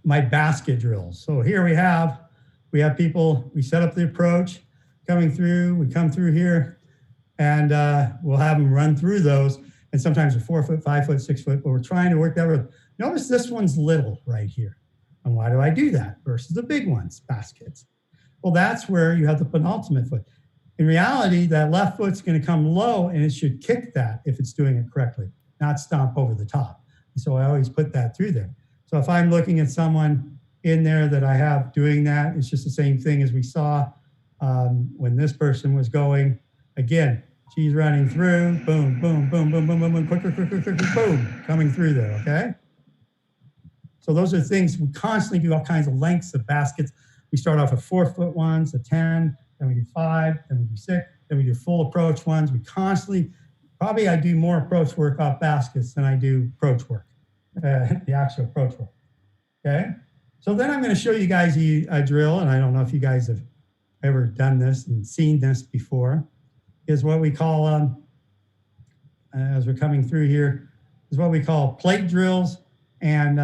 my basket drills. So here we have people, we set up the approach coming through, we come through here, and we'll have them run through those. And sometimes they're 4 foot, 5 foot, 6 foot, but we're trying to work that with. Notice this one's little right here. And why do I do that versus the big ones, baskets? Well, that's where you have the penultimate foot. In reality, that left foot's going to come low, and it should kick that if it's doing it correctly, not stomp over the top. And so I always put that through there. So if I'm looking at someone in there that I have doing that, it's just the same thing as we saw when this person was going. Again, she's running through, boom, boom, boom, boom, boom, boom, boom, quicker, quicker, quicker, boom, coming through there, okay? So those are things, we constantly do all kinds of lengths of baskets. We start off with 4 foot ones, a 10, then we do 5, then we do 6, then we do full approach ones. We constantly, probably I do more approach work off baskets than I do approach work, the actual approach work, okay? So then I'm going to show you guys a drill, and I don't know if you guys have ever done this and seen this before, is what we call, as we're coming through here, is what we call plate drills and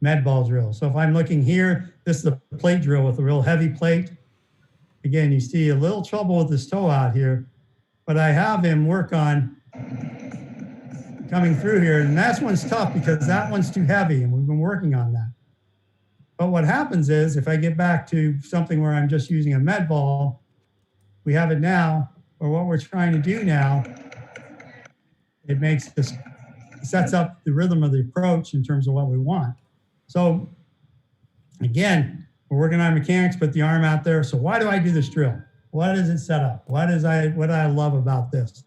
med ball drills. So if I'm looking here, this is a plate drill with a real heavy plate. Again, you see a little trouble with this toe out here, but I have him work on coming through here, and that one's tough because that one's too heavy, and we've been working on that. But what happens is, if I get back to something where I'm just using a med ball, we have it now, or what we're trying to do now, it makes this, sets up the rhythm of the approach in terms of what we want. So again, we're working on mechanics, put the arm out there. So why do I do this drill? What does it set up? What do I love about this?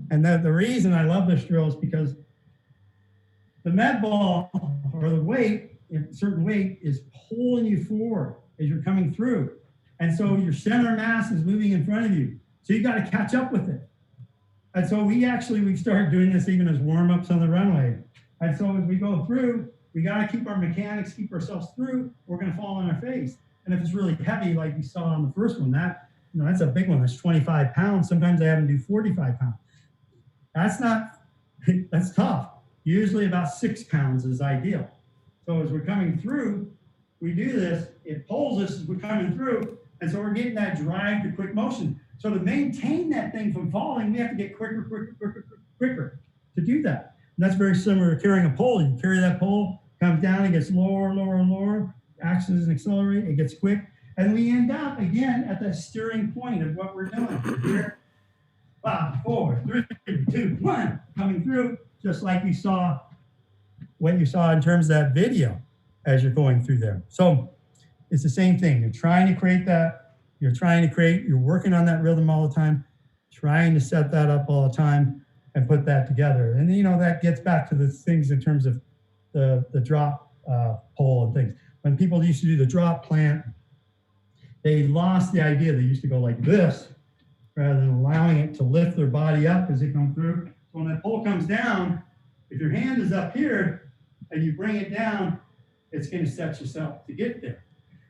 And the reason I love this drill is because the med ball, or the weight, a certain weight, is pulling you forward as you're coming through. And so your center of mass is moving in front of you. So you got to catch up with it. And so we started doing this even as warm-ups on the runway. And so as we go through, we got to keep our mechanics, keep ourselves through, we're going to fall on our face. And if it's really heavy, like we saw on the first one, that's a big one. That's 25 pounds. Sometimes I have them do 45 pounds. That's tough. Usually about 6 pounds is ideal. So as we're coming through, we do this, it pulls us as we're coming through. And so we're getting that drive to quick motion. So to maintain that thing from falling, we have to get quicker to do that. And that's very similar to carrying a pole. You carry that pole, comes down, it gets lower, lower, lower, acts as an accelerator, it gets quick. And we end up, again, at the steering point of what we're doing. Here, 5, 4, 3, 2, 1, coming through, just like we saw, what you saw in terms of that video as you're going through there. So it's the same thing. You're trying to create that. You're working on that rhythm all the time, trying to set that up all the time and put that together. And, that gets back to the things in terms of the drop pole and things. When people used to do the drop plant, they lost the idea. They used to go like this rather than allowing it to lift their body up as they come through. So when that pole comes down, if your hand is up here and you bring it down, it's going to set yourself to get there.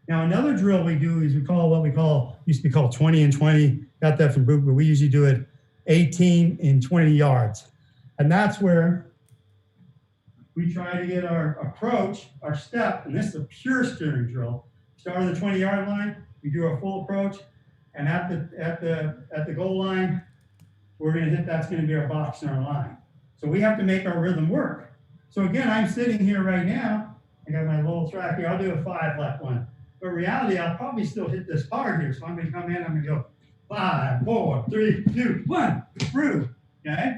Now, another drill we do is used to be called 20 and 20. got that from Boot, but we usually do it 18 and 20 yards. And that's where we try to get our approach, our step, and this is a pure steering drill. Start on the 20-yard line, we do our full approach, and at the goal line, we're going to hit, that's going to be our box and our line. So we have to make our rhythm work. So again, I'm sitting here right now, I got my little track here, I'll do a 5 left one. But in reality, I'll probably still hit this part here. So I'm going to come in, I'm going to go 5, 4, 3, 2, 1, through, okay?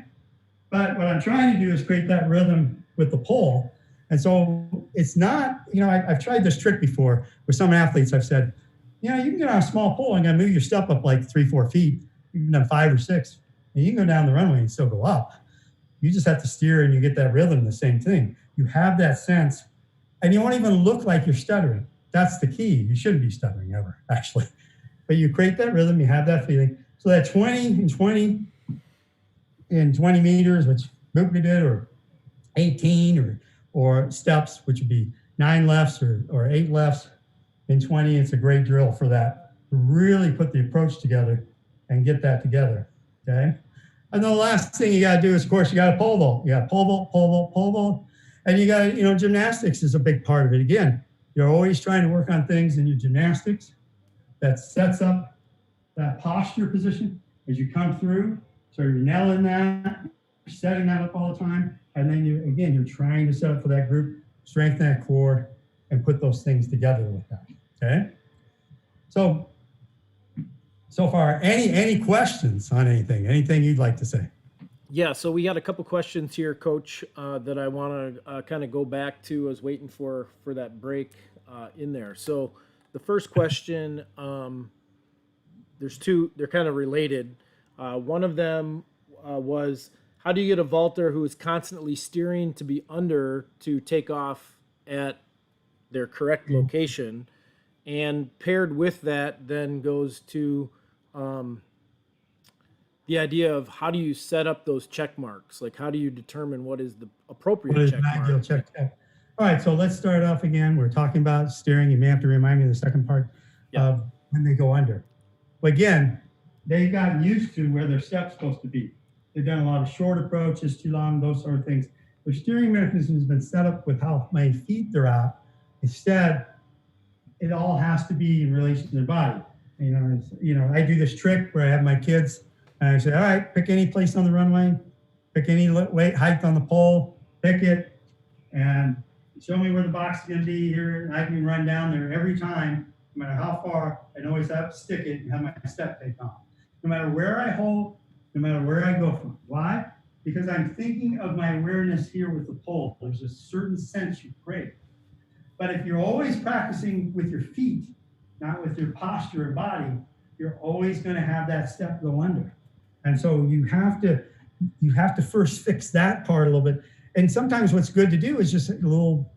But what I'm trying to do is create that rhythm with the pole. And so it's not, I've tried this trick before with some athletes. I've said, you can get on a small pole and move your step up like 3-4 feet, even 5 or 6. And you can go down the runway and still go up. You just have to steer and you get that rhythm, the same thing. You have that sense and you won't even look like you're stuttering. That's the key. You shouldn't be stuttering ever, actually. But you create that rhythm, you have that feeling. So that 20 and 20 in 20 meters, which Boopney did, or 18 or steps, which would be 9 lefts or 8 lefts in 20. It's a great drill for that. Really put the approach together and get that together, okay? And the last thing you got to do is, of course, you got to pole vault. You got pole vault, pole vault, pole vault. And you got to, gymnastics is a big part of it. Again, you're always trying to work on things in your gymnastics that sets up that posture position as you come through. So you're nailing that, you're setting that up all the time. And then you're trying to set up for that group, strengthen that core, and put those things together with that, okay? So far, any questions on anything you'd like to say? Yeah, so we got a couple questions here, Coach, that I want to kind of go back to. I was waiting for that break in there. So the first question, there's two, they're kind of related. One of them was, how do you get a vaulter who is constantly steering to be under to take off at their correct location? And paired with that then goes to the idea of how do you set up those check marks? Like, how do you determine what is the appropriate check mark? Check. All right, so let's start off again. We're talking about steering. You may have to remind me of the second part of when they go under. But again, they've gotten used to where their step's supposed to be. They've done a lot of short approaches, too long, those sort of things. Their steering mechanism has been set up with how many feet they're at. Instead, it all has to be in relation to their body. I do this trick where I have my kids and I say, all right, pick any place on the runway, pick any weight, height on the pole, pick it, and show me where the box is going to be here. And I can run down there every time, no matter how far, I always have to stick it and have my step take off. No matter where I hold, no matter where I go from. Why? Because I'm thinking of my awareness here with the pole. There's a certain sense you create. But if you're always practicing with your feet, not with your posture and body, you're always going to have that step go under. And so you have to first fix that part a little bit. And sometimes what's good to do is just little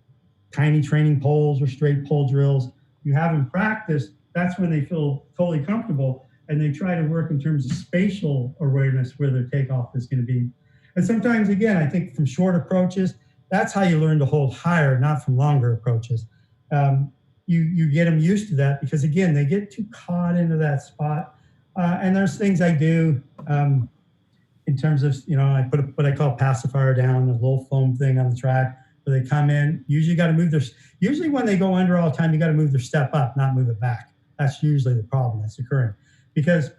tiny training poles or straight pole drills. You have them practice, that's when they feel totally comfortable and they try to work in terms of spatial awareness where their takeoff is going to be. And sometimes, again, I think from short approaches, that's how you learn to hold higher, not from longer approaches. You get them used to that because, again, they get too caught into that spot. And there's things I do in terms of, I put what I call pacifier down, a little foam thing on the track where they come in. Usually when they go under all the time, you got to move their step up, not move it back. That's usually the problem that's occurring. Because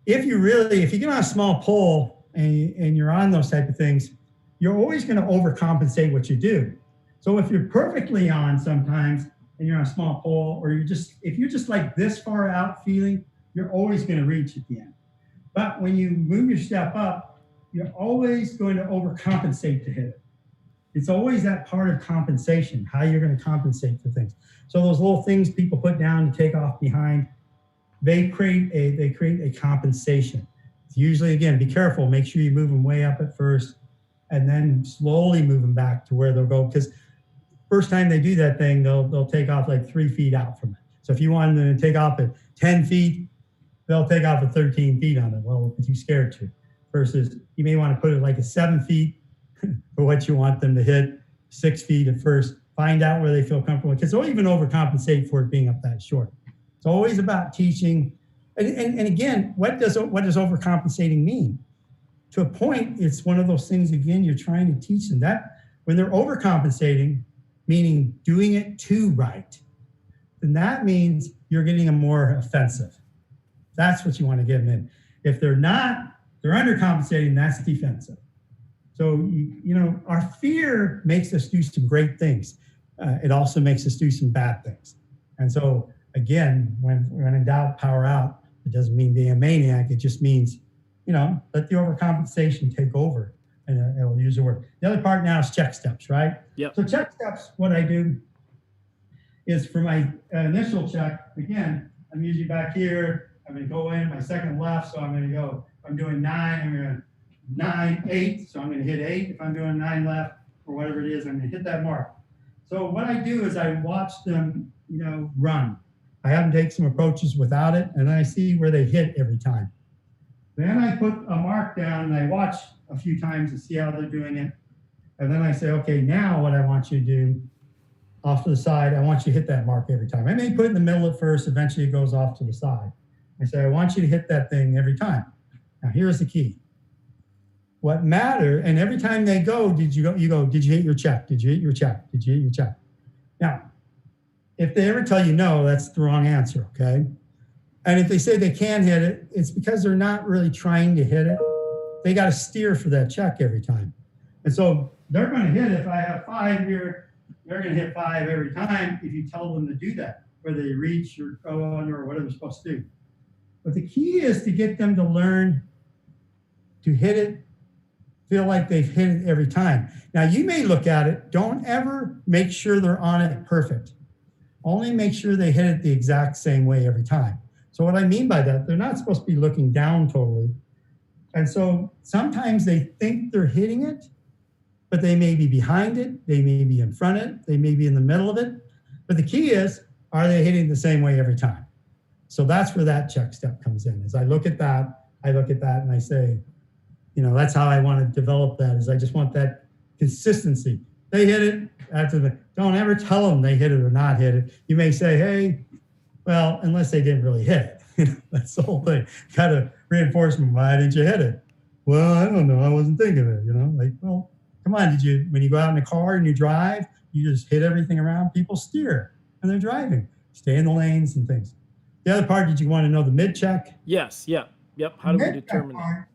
if you get on a small pole and you're on those type of things, you're always going to overcompensate what you do. So if you're perfectly on sometimes and you're on a small pole, or if you're just like this far out feeling, you're always going to reach at the end. But when you move your step up, you're always going to overcompensate to hit it. It's always that part of compensation, how you're going to compensate for things. So those little things people put down to take off behind, they create a compensation. It's usually, again, be careful, make sure you move them way up at first, and then slowly move them back to where they'll go. Because first time they do that thing, they'll take off like 3 feet out from it. So if you want them to take off at 10 feet, they'll take off at 13 feet on it. Well, if you're scared to. Versus you may want to put it like at 7 feet for what you want them to hit, 6 feet at first. Find out where they feel comfortable. Because they'll even overcompensate for it being up that short. It's always about teaching And again, what does overcompensating mean? To a point, it's one of those things, again, you're trying to teach them that when they're overcompensating, meaning doing it too right, then that means you're getting them more offensive. That's what you want to get them in. If they're not, they're undercompensating, that's defensive. So, our fear makes us do some great things. It also makes us do some bad things. And so, again, when in doubt, power out. It doesn't mean being a maniac. It just means, let the overcompensation take over. And I'll use the word. The other part now is check steps, right? Yep. So check steps, what I do is for my initial check, again, I'm usually back here. I'm going to go in my second left. So I'm going to go, if I'm doing 9, I'm going to 9, 8. So I'm going to hit 8. If I'm doing 9 left or whatever it is, I'm going to hit that mark. So what I do is I watch them, run. I have them take some approaches without it, and I see where they hit every time. Then I put a mark down and I watch a few times to see how they're doing it. And then I say, okay, now what I want you to do, off to the side, I want you to hit that mark every time. I may put it in the middle at first, eventually it goes off to the side. I say, I want you to hit that thing every time. Now here's the key. What matter, and every time they go, did you hit your check? Did you hit your check? Did you hit your check? Now, if they ever tell you no, that's the wrong answer, okay? And if they say they can hit it, it's because they're not really trying to hit it. They got to steer for that check every time. And so they're going to hit it. If I have 5 here, they're going to hit 5 every time if you tell them to do that, whether they reach or go under or whatever they're supposed to do. But the key is to get them to learn to hit it, feel like they've hit it every time. Now, you may look at it. Don't ever make sure they're on it perfect. Only make sure they hit it the exact same way every time. So what I mean by that, they're not supposed to be looking down totally. And so sometimes they think they're hitting it, but they may be behind it. They may be in front of it. They may be in the middle of it. But the key is, are they hitting the same way every time? So that's where that check step comes in. As I look at that and I say, that's how I want to develop that, is I just want that consistency. They hit it. Don't ever tell them they hit it or not hit it. You may say, hey, well, unless they didn't really hit it. That's the whole thing. Kind of reinforcement. Why didn't you hit it? Well, I don't know. I wasn't thinking of it. Well, come on. When you go out in the car and you drive, you just hit everything around? People steer and they're driving. Stay in the lanes and things. The other part, did you want to know the mid check? Yes. Yep. How do we determine that?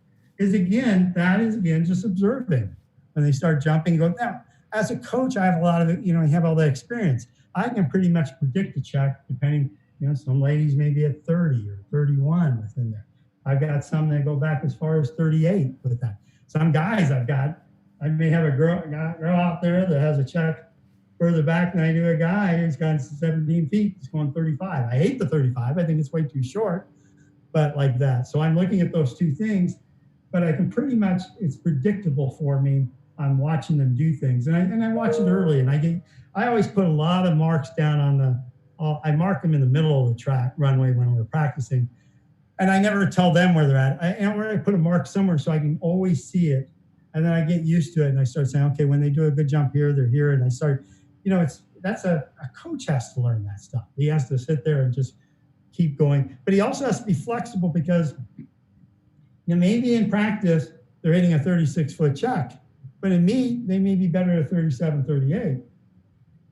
That is just observing. When they start jumping, go, now, as a coach, I have a lot of it, I have all that experience. I can pretty much predict a check depending, some ladies may be at 30 or 31 within there. I've got some that go back as far as 38 with that. Some guys I may have a girl out there that has a check further back than I do a guy who's gone 17 feet, he's going 35. I hate the 35. I think it's way too short, but like that. So I'm looking at those two things, but I can pretty much, it's predictable for me. I'm watching them do things, and I watch it early, and I always put a lot of marks down I mark them in the middle of the track runway when we're practicing, and I never tell them where they're at. I put a mark somewhere so I can always see it, and then I get used to it, and I start saying, okay, when they do a good jump here, they're here, and I start, that's a coach has to learn that stuff. He has to sit there and just keep going, but he also has to be flexible because maybe in practice they're hitting a 36-foot check. But in meet, they may be better at 37, 38.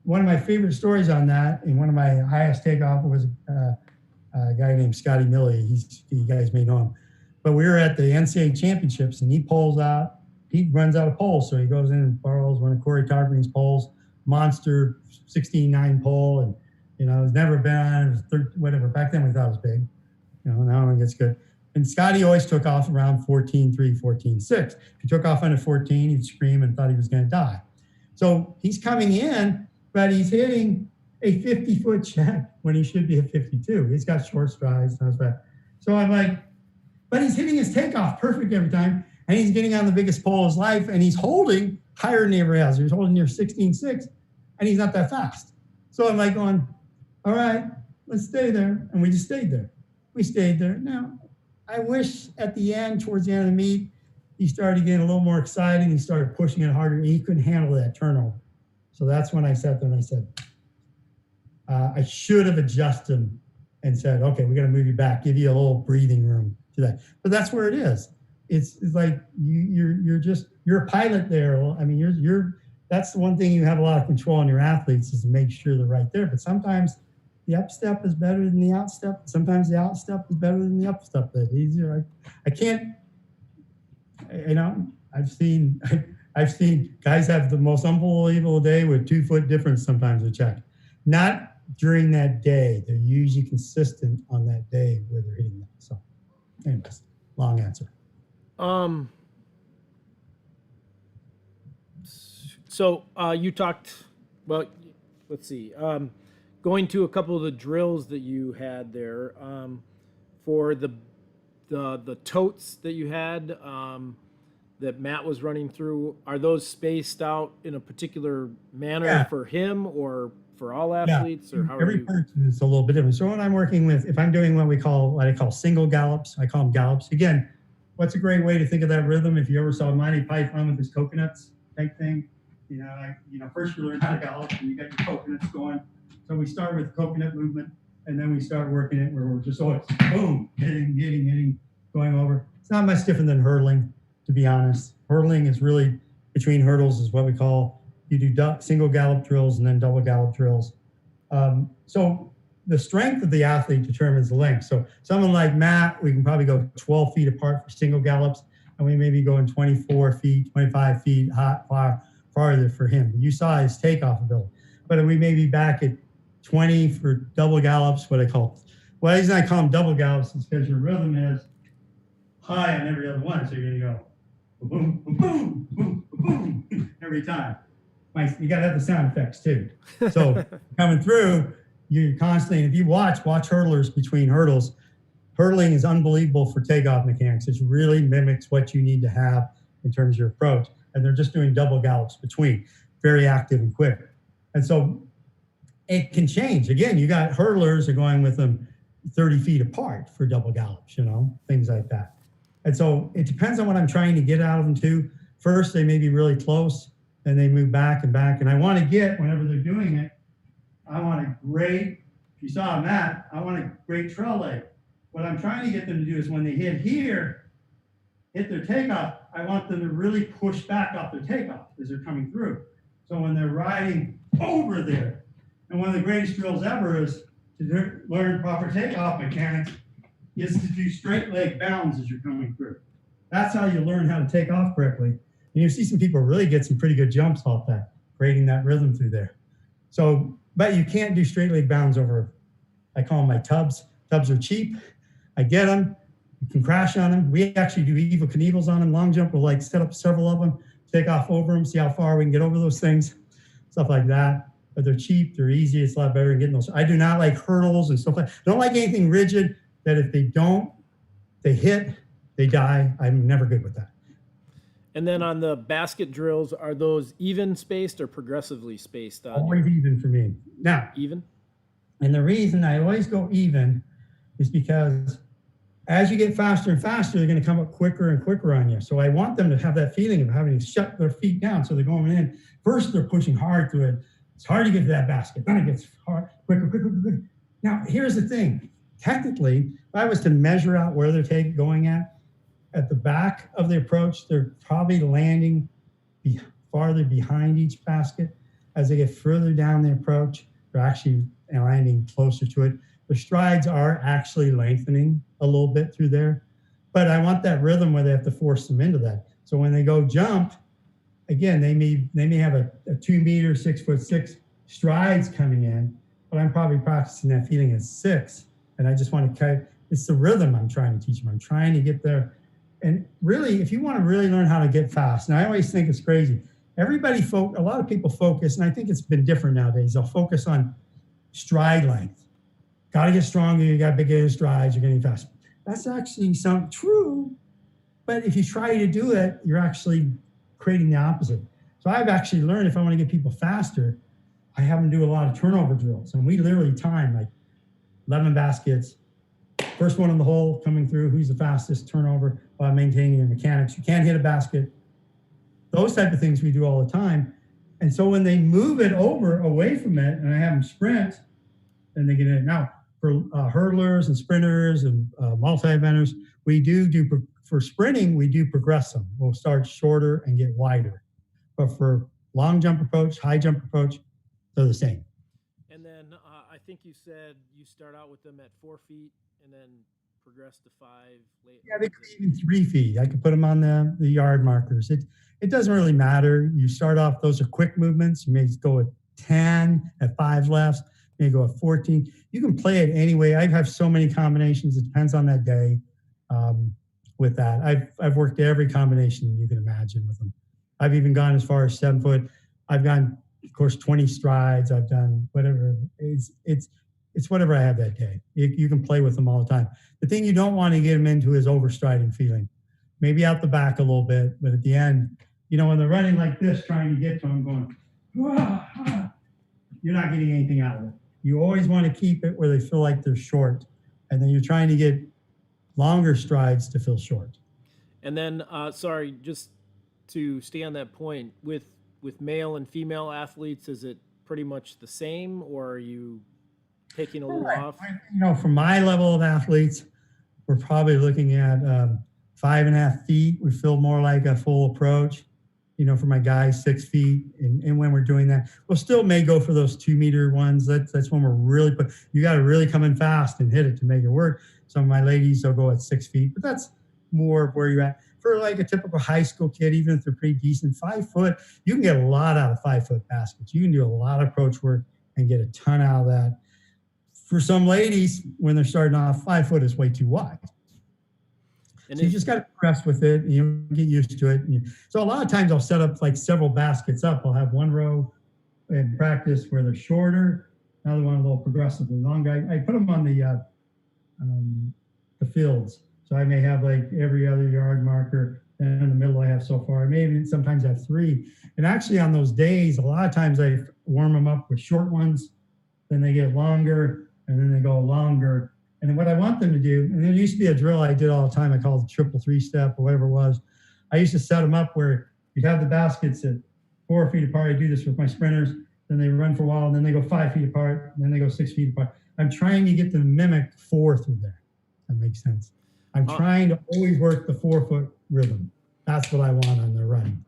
One of my favorite stories on that, and one of my highest takeoff was a guy named Scotty Milley. You guys may know him. But we were at the NCAA championships, and he runs out of poles. So he goes in and borrows one of Corey Tarpany's poles, monster 16.9 pole. And, it's never been on, whatever. Back then we thought it was big. Now it gets good. And Scotty always took off around 14.3, 14.6. If he took off under 14, he'd scream and thought he was going to die. So he's coming in, but he's hitting a 50-foot check when he should be at 52. He's got short strides. So I'm like, but he's hitting his takeoff perfect every time, and he's getting on the biggest pole of his life, and he's holding higher than he ever has. He's holding near 16.6, and he's not that fast. So I'm like going, all right, let's stay there. And we just stayed there. We stayed there. Now, I wish towards the end of the meet, he started getting a little more excited. He started pushing it harder. He couldn't handle that turnover. So that's when I sat there and I said, I should have adjusted him and said, okay, we got to move you back, give you a little breathing room to that. But that's where it is. It's like you're a pilot there. I mean, that's the one thing you have a lot of control on your athletes is to make sure they're right there. But sometimes the up step is better than the out step. Sometimes the out step is better than the up step. That easier. I can't. I've seen guys have the most unbelievable day with 2 foot difference sometimes with check. Not during that day. They're usually consistent on that day where they're hitting that. So, anyways, long answer. So you talked. Well, let's see. Going to a couple of the drills that you had there for the totes that you had that Matt was running through. Are those spaced out in a particular manner for him or for all athletes, or how every person is a little bit different? So when I'm working with, if I'm doing what I call single gallops, I call them gallops. Again, what's a great way to think of that rhythm? If you ever saw Monty Python with his coconuts type thing, first you learn how to gallop and you got your coconuts going. So we start with coconut movement and then we start working it where we're just always boom, hitting, going over. It's not much different than hurdling, to be honest. Hurdling is really between hurdles is what we call, you do single gallop drills and then double gallop drills. So the strength of the athlete determines the length. So someone like Matt, we can probably go 12 feet apart for single gallops, and we may be going 24 feet, 25 feet farther for him. You saw his takeoff ability. But we may be back at 20 for double gallops, what the reason I call them double gallops is because your rhythm is high on every other one. So you're going to go boom, boom, boom, boom, boom, boom, every time. You got to have the sound effects too. So coming through, you're constantly, if you watch hurdlers between hurdles, hurdling is unbelievable for takeoff mechanics. It really mimics what you need to have in terms of your approach. And they're just doing double gallops between, very active and quick. And so it can change. Again, you got hurdlers are going with them 30 feet apart for double gallops, things like that. And so it depends on what I'm trying to get out of them too. First, they may be really close and they move back and back. And I want to get, whenever they're doing it, I want a great, if you saw Matt, I want a great trail leg. What I'm trying to get them to do is when they hit here, hit their takeoff, I want them to really push back off their takeoff as they're coming through. So when they're riding over there, and one of the greatest drills ever is to learn proper takeoff mechanics is to do straight leg bounds as you're coming through. That's how you learn how to take off correctly. And you see some people really get some pretty good jumps off that, creating that rhythm through there. So, but you can't do straight leg bounds over, I call them my tubs. Tubs are cheap. I get them. You can crash on them. We actually do Evel Knievels on them. Long jump, we'll set up several of them, take off over them, see how far we can get over those things, stuff like that. But they're cheap, they're easy, it's a lot better than getting those. I do not like hurdles and stuff like that. I don't like anything rigid that if they hit, they die. I'm never good with that. And then on the basket drills, are those even spaced or progressively spaced? Always even for me. Now, even? And the reason I always go even is because as you get faster and faster, they're going to come up quicker and quicker on you. So I want them to have that feeling of having to shut their feet down. So they're going in. First, they're pushing hard through it. It's hard to get to that basket. Then it gets hard, quicker. Now, here's the thing. Technically, if I was to measure out where they're going at the back of the approach, they're probably landing farther behind each basket. As they get further down the approach, they're actually landing closer to it. Their strides are actually lengthening a little bit through there. But I want that rhythm where they have to force them into that. So when they go jump, again, they may have a 2 meter, 6'6" strides coming in, but I'm probably practicing that feeling at 6. And I just want to it's the rhythm I'm trying to teach them. I'm trying to get there. And really, if you want to really learn how to get fast, and I always think it's crazy. A lot of people focus, and I think it's been different nowadays. They'll focus on stride length. Got to get stronger. You got bigger strides. You're getting faster. That's actually true. But if you try to do it, you're actually creating the opposite. So I've actually learned if I want to get people faster, I have them do a lot of turnover drills. And we literally time like 11 baskets. First one in the hole coming through, who's the fastest turnover while maintaining your mechanics. You can't hit a basket. Those type of things we do all the time. And so when they move it away from it, and I have them sprint, then they get in. Now, for hurdlers and sprinters and multi-eventers, for sprinting, we do progress them. We'll start shorter and get wider. But for long jump approach, high jump approach, they're the same. And then I think you said you start out with them at 4 feet and then progress to 5 later. Yeah, they could even 3 feet. I could put them on the yard markers. It doesn't really matter. You start off, those are quick movements. You may go at 10 at 5 lefts, you may go at 14. You can play it anyway. I have so many combinations. It depends on that day. With that, I've worked every combination you can imagine with them. I've even gone as far as 7 foot. I've gone, of course, 20 strides. I've done whatever. It's whatever I have that day. You can play with them all the time. The thing you don't want to get them into is overstriding feeling. Maybe out the back a little bit, but at the end, when they're running like this, trying to get to them, going, you're not getting anything out of it. You always want to keep it where they feel like they're short, and then you're trying to get longer strides to feel short. And then, sorry, just to stay on that point, with male and female athletes, is it pretty much the same, or are you taking a little off? For my level of athletes, we're probably looking at 5.5 feet. We feel more like a full approach. For my guys, 6 feet. And when we're doing that, we'll still may go for those 2 meter ones. That's when we're really you got to really come in fast and hit it to make it work. Some of my ladies will go at 6 feet, but that's more of where you're at. For like a typical high school kid, even if they're pretty decent, 5 foot, you can get a lot out of 5 foot baskets. You can do a lot of approach work and get a ton out of that. For some ladies, when they're starting off, 5 foot is way too wide. And so you just got to progress with it and get used to it. So a lot of times I'll set up like several baskets up. I'll have one row in practice where they're shorter, another one a little progressively longer. I put them on the fields. So I may have like every other yard marker, and in the middle I have so far. I may even sometimes have 3. And actually on those days, a lot of times I warm them up with short ones, then they get longer, and then they go longer. And then what I want them to do, and there used to be a drill I did all the time, I called it triple 3-step or whatever it was. I used to set them up where you'd have the baskets at 4 feet apart. I do this with my sprinters. Then they run for a while, and then they go 5 feet apart, and then they go 6 feet apart. I'm trying to get them to mimic 4 through there. That makes sense. I'm trying to always work the 4 foot rhythm. That's what I want on their running.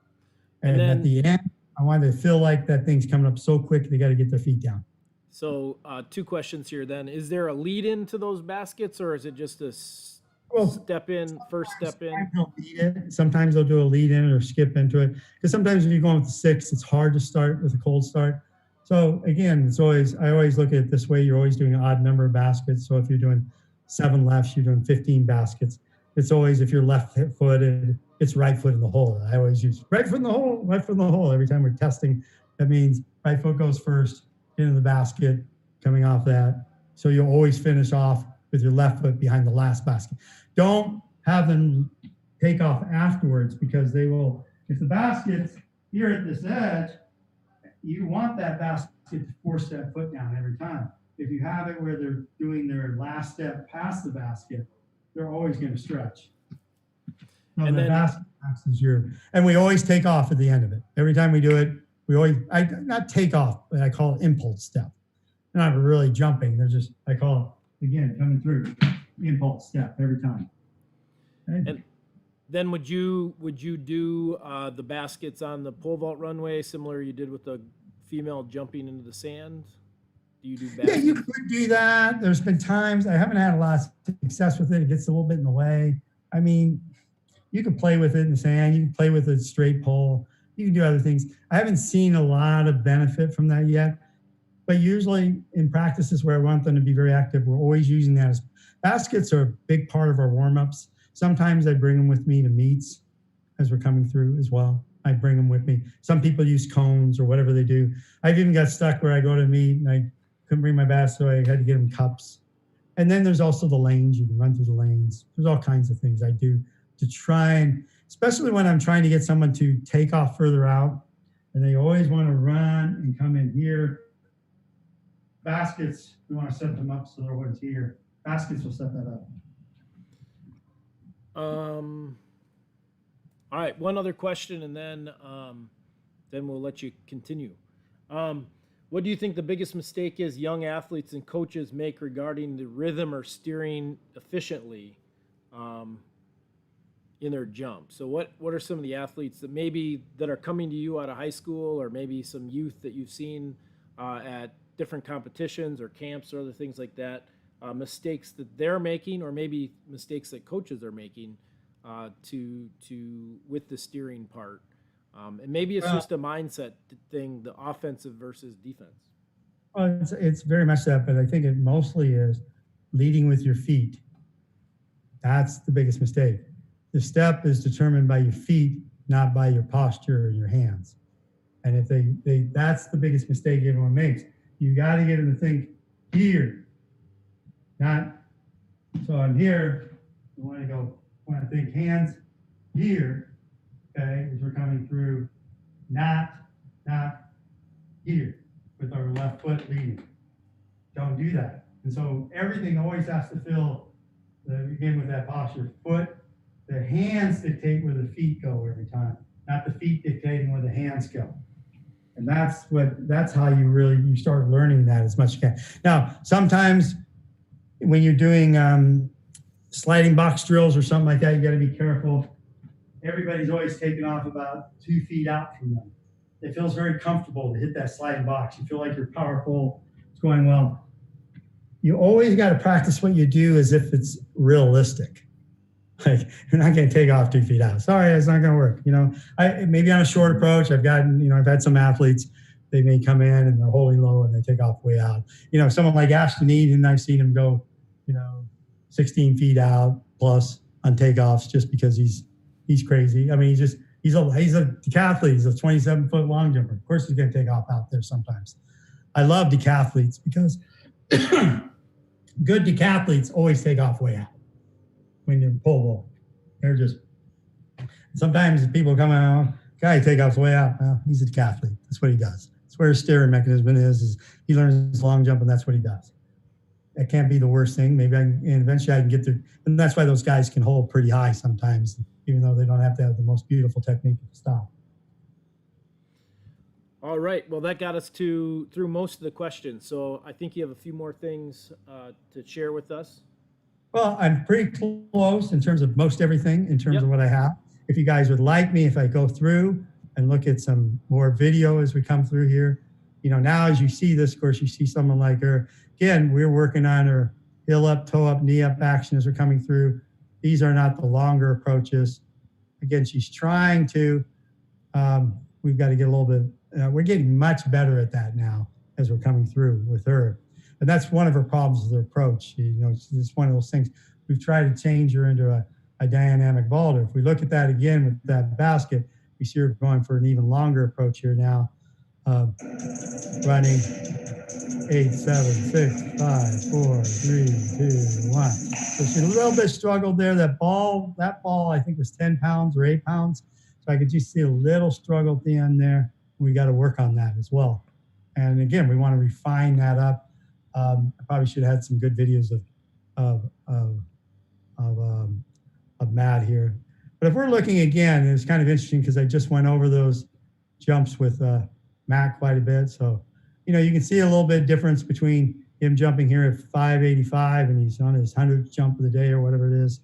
And then, at the end, I want to feel like that thing's coming up so quick they got to get their feet down. So 2 questions here then. Is there a lead in to those baskets, or is it just a step in, first step in? Sometimes they'll do a lead in or skip into it. Because sometimes if you're going with the 6, it's hard to start with a cold start. So again, I always look at it this way. You're always doing an odd number of baskets. So if you're doing 7 lefts, you're doing 15 baskets. It's always, if you're left footed, it's right foot in the hole. I always use right foot in the hole, right foot in the hole. Every time we're testing, that means right foot goes first into the basket, coming off that. So you'll always finish off with your left foot behind the last basket. Don't have them take off afterwards, because they will, if the basket's here at this edge, you want that basket to force that foot down every time. If you have it where they're doing their last step past the basket, they're always going to stretch. So and the basket is and we always take off at the end of it. Every time we do it, not take off, but I call it impulse step. They're not really jumping. They're just, I call it, again, coming through, impulse step every time. Okay? And then would you do the baskets on the pole vault runway similar you did with the female jumping into the sand? Do you do baskets? Yeah, you could do that. There's been times I haven't had a lot of success with it. It gets a little bit in the way. I mean, you can play with it in the sand. You can play with a straight pole. You can do other things. I haven't seen a lot of benefit from that yet, but usually in practices where I want them to be very active, we're always using that as baskets are a big part of our warm-ups. Sometimes I bring them with me to meets as we're coming through as well. I bring them with me. Some people use cones or whatever they do. I've even got stuck where I go to meet and I couldn't bring my basket, so I had to get them cups. And then there's also the lanes. You can run through the lanes. There's all kinds of things I do to try and, especially when I'm trying to get someone to take off further out, and they always want to run and come in here. Baskets, we want to set them up so they're always here. Baskets will set that up. All right, one other question, and then we'll let you continue. What do you think the biggest mistake is young athletes and coaches make regarding the rhythm or steering efficiently in their jump? So what are some of the athletes that are coming to you out of high school, or maybe some youth that you've seen at different competitions or camps or other things like that, mistakes that they're making, or maybe mistakes that coaches are making with the steering part? And maybe it's just a mindset thing, the offensive versus defense. Well, it's very much that, but I think it mostly is leading with your feet. That's the biggest mistake. The step is determined by your feet, not by your posture or your hands. And if that's the biggest mistake everyone makes. You got to get them to think here, not, so I'm here. You want to think hands here. Okay, as we're coming through, not here with our left foot leading. Don't do that. And so everything always has to feel, again, with that posture, foot, the hands dictate where the feet go every time, not the feet dictating where the hands go. And that's how you start learning that as much as you can. Now, sometimes when you're doing sliding box drills or something like that, you got to be careful. Everybody's always taking off about 2 feet out from them. It feels very comfortable to hit that sliding box. You feel like you're powerful. It's going well. You always got to practice what you do as if it's realistic. Like, you're not going to take off 2 feet out. Sorry, it's not going to work. Maybe on a short approach, I've had some athletes, they may come in and they're holding low and they take off way out. Someone like Ashton Eden, I've seen him go, 16 feet out plus on takeoffs just because he's crazy. I mean, he's a decathlete. He's a 27-foot long jumper. Of course, he's going to take off out there sometimes. I love decathletes because good decathletes always take off way out when you're pole vault. They're just, sometimes people come out, guy take off way out. Well, he's a decathlete. That's what he does. That's where his steering mechanism is he learns his long jump, and that's what he does. That can't be the worst thing. Maybe eventually I can get there. And that's why those guys can hold pretty high sometimes, even though they don't have to have the most beautiful technique to stop. All right. Well, that got us through most of the questions. So I think you have a few more things to share with us. Well, I'm pretty close in terms of most everything, in terms of what I have. If you guys would like me, if I go through and look at some more video as we come through here, now as you see this, of course, you see someone like her. Again, we're working on her heel up, toe up, knee up action as we're coming through. These are not the longer approaches. Again, she's trying to, we've got to get a little bit, we're getting much better at that now as we're coming through with her. And that's one of her problems with her approach. It's one of those things. We've tried to change her into a dynamic vaulter. If we look at that again with that basket, we see her going for an even longer approach here now. Running 8, 7, 6, 5, 4, 3, 2, 1. So she a little bit struggled there. That ball, I think was 10 pounds or 8 pounds. So I could just see a little struggle at the end there. We got to work on that as well. And again, we want to refine that up. I probably should have had some good videos of Matt here. But if we're looking again, it's kind of interesting because I just went over those jumps with Matt quite a bit. So, you can see a little bit difference between him jumping here at 585 and he's on his 100th jump of the day or whatever it is.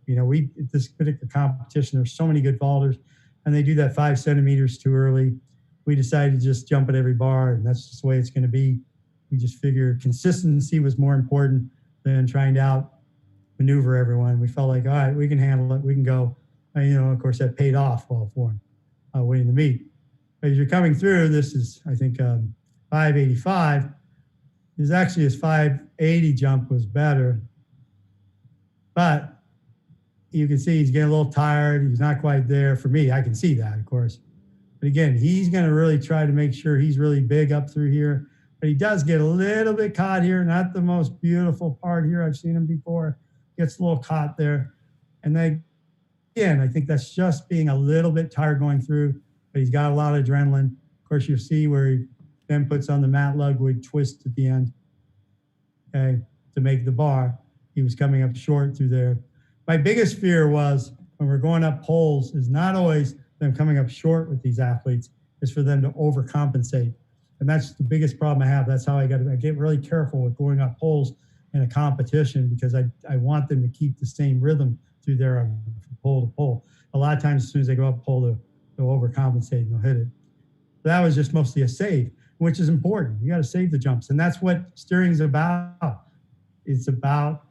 At this particular competition, there's so many good vaulters and they do that 5 centimeters too early. We decided to just jump at every bar, and that's just the way it's going to be. We just figured consistency was more important than trying to outmaneuver everyone. We felt like, all right, we can handle it. We can go. Of course, that paid off well for him winning the meet. As you're coming through, this is, I think, 585. His 580 jump was better. But you can see he's getting a little tired. He's not quite there. For me, I can see that, of course. But again, he's going to really try to make sure he's really big up through here. But he does get a little bit caught here. Not the most beautiful part here. I've seen him before. Gets a little caught there. And then, again, I think that's just being a little bit tired going through. But he's got a lot of adrenaline. Of course, you'll see where he then puts on the Matt Ludwig twist at the end, okay, to make the bar. He was coming up short through there. My biggest fear was when we're going up poles is not always them coming up short with these athletes, is for them to overcompensate. And that's the biggest problem I have. That's how I get really careful with going up poles in a competition, because I want them to keep the same rhythm through there from pole to pole. A lot of times, as soon as they go up pole, they'll overcompensate and they'll hit it. That was just mostly a save, which is important. You got to save the jumps. And that's what steering is about. It's about,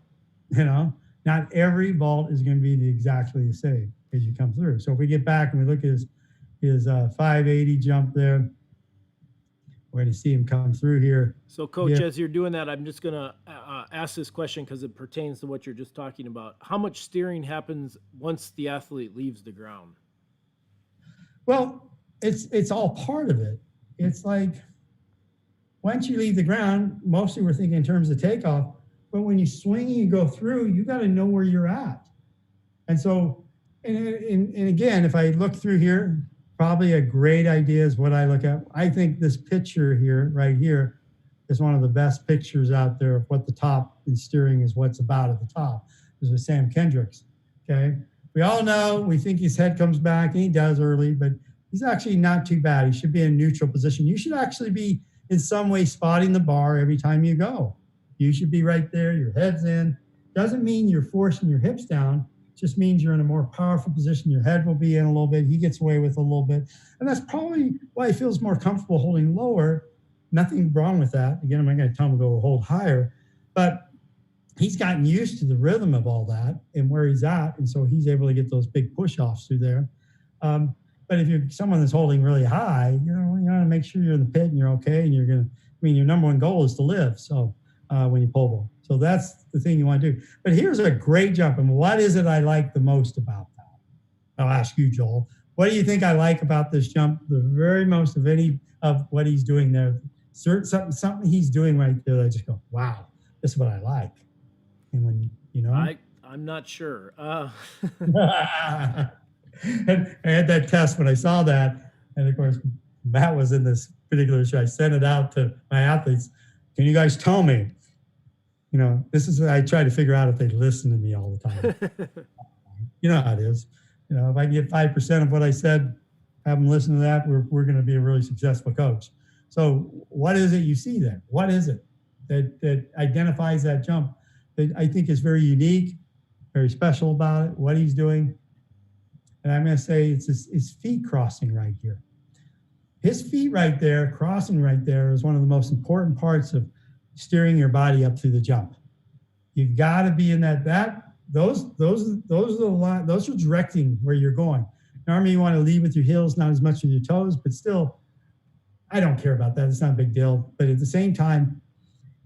not every vault is going to be exactly the same as you come through. So if we get back and we look at his 580 jump there, we're going to see him come through here. So, Coach, as you're doing that, I'm just going to ask this question because it pertains to what you're just talking about. How much steering happens once the athlete leaves the ground? Well, it's all part of it. It's like once you leave the ground, mostly we're thinking in terms of takeoff, but when you swing and you go through, you got to know where you're at. And so, and again, if I look through here, probably a great idea is what I look at. I think this picture here, right here, is one of the best pictures out there of what the top in steering is, what's about at the top. This is Sam Kendricks, okay? We all know, we think his head comes back, and he does early, but he's actually not too bad. He should be in a neutral position. You should actually be in some way spotting the bar every time you go. You should be right there, your head's in. Doesn't mean you're forcing your hips down. Just means you're in a more powerful position. Your head will be in a little bit. He gets away with a little bit. And that's probably why he feels more comfortable holding lower. Nothing wrong with that. Again, I'm not going to tell him to go hold higher. But he's gotten used to the rhythm of all that and where he's at. And so he's able to get those big push-offs through there. But if you're someone that's holding really high, you want to make sure you're in the pit and you're okay. And your number one goal is to live. So when you pole vault. So that's the thing you want to do. But here's a great jump. And what is it I like the most about that? I'll ask you, Joel. What do you think I like about this jump the very most of any of what he's doing there? Something he's doing right there that I just go, wow, this is what I like. And when, I'm not sure. And I had that test when I saw that. And of course, Matt was in this particular show. I sent it out to my athletes. Can you guys tell me? This is what I try to figure out if they listen to me all the time. You know how it is. If I get 5% of what I said, have them listen to that, we're going to be a really successful coach. So what is it you see there? What is it that identifies that jump that I think is very unique, very special about it, what he's doing? And I'm going to say it's his feet crossing right here. His feet right there, crossing right there, is one of the most important parts of steering your body up through the jump. You've got to be in those are directing where you're going. Normally you want to lead with your heels, not as much with your toes, but still, I don't care about that. It's not a big deal. But at the same time,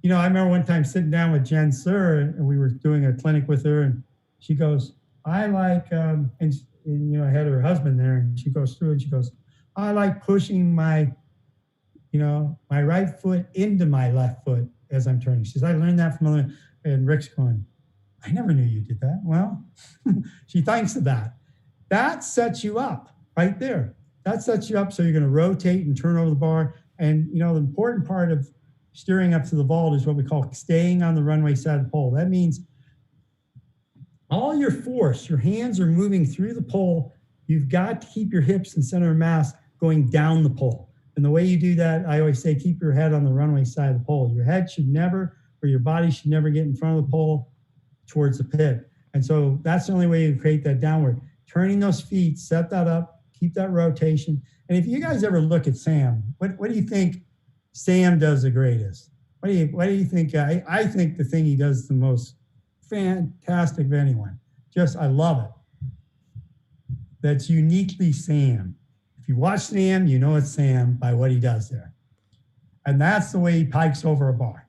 I remember one time sitting down with Jen Sir, and we were doing a clinic with her, and she goes, I like, and I had her husband there, and she goes through and she goes, I like pushing my right foot into my left foot as I'm turning. She says, I learned that from other, and Rick's going, I never knew you did that. Well, she thanks for that. That sets you up right there. That sets you up so you're going to rotate and turn over the bar. And, the important part of steering up to the vault is what we call staying on the runway side of the pole. That means all your force, your hands are moving through the pole. You've got to keep your hips and center of mass going down the pole. And the way you do that, I always say, keep your head on the runway side of the pole. Your head should never, or your body should never get in front of the pole towards the pit. And so that's the only way you create that downward. Turning those feet, set that up, keep that rotation. And if you guys ever look at Sam, what do you think Sam does the greatest? What do you think? I think the thing he does the most fantastic of anyone. I love it. That's uniquely Sam. If you watch Sam, you know it's Sam by what he does there. And that's the way he pikes over a bar.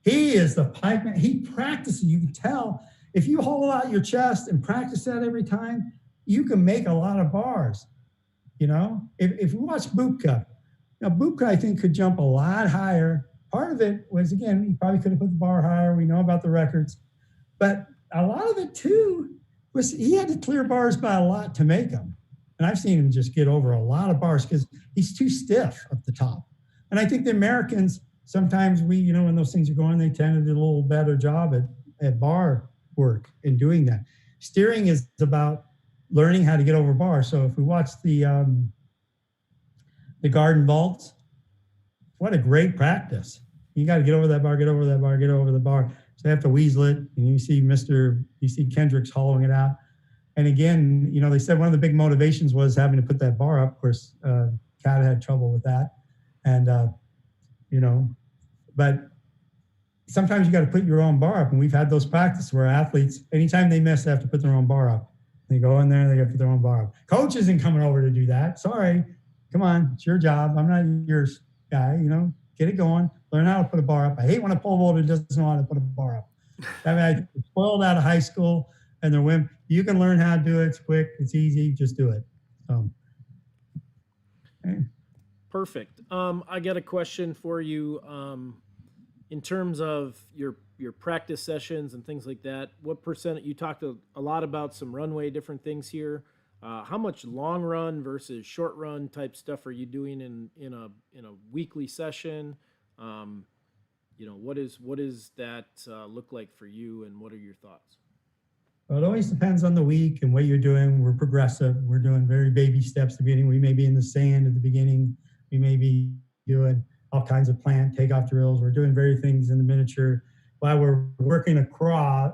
He is the pikeman. He practices. You can tell if you hold out your chest and practice that every time, you can make a lot of bars. If you watch Bubka, Bubka, I think, could jump a lot higher. Part of it was, again, he probably could have put the bar higher. We know about the records. But a lot of it, too, was he had to clear bars by a lot to make them. And I've seen him just get over a lot of bars because he's too stiff up the top. And I think the Americans, sometimes when those things are going, they tend to do a little better job at bar work in doing that. Steering is about learning how to get over bars. So if we watch the garden vaults, what a great practice. You got to get over that bar, get over that bar, get over the bar. So they have to weasel it. And you see Kendricks hollowing it out. And again, they said one of the big motivations was having to put that bar up. Of course, Kat had trouble with that. And, but sometimes you got to put your own bar up. And we've had those practices where athletes, anytime they miss, they have to put their own bar up. They go in there, they got to put their own bar up. Coach isn't coming over to do that. Sorry. Come on. It's your job. I'm not your guy. Get it going. Learn how to put a bar up. I hate when a pole vaulter doesn't know how to put a bar up. I spoiled out of high school and they're women. You can learn how to do it. It's quick. It's easy. Just do it. Okay. Perfect. I got a question for you. In terms of your practice sessions and things like that, what percent, you talked a lot about some runway, different things here. How much long run versus short run type stuff are you doing in a weekly session? What is that look like for you, and what are your thoughts? Well, it always depends on the week and what you're doing. We're progressive. We're doing very baby steps at the beginning. We may be in the sand at the beginning. We may be doing all kinds of plant takeoff drills. We're doing various things in the miniature while we're working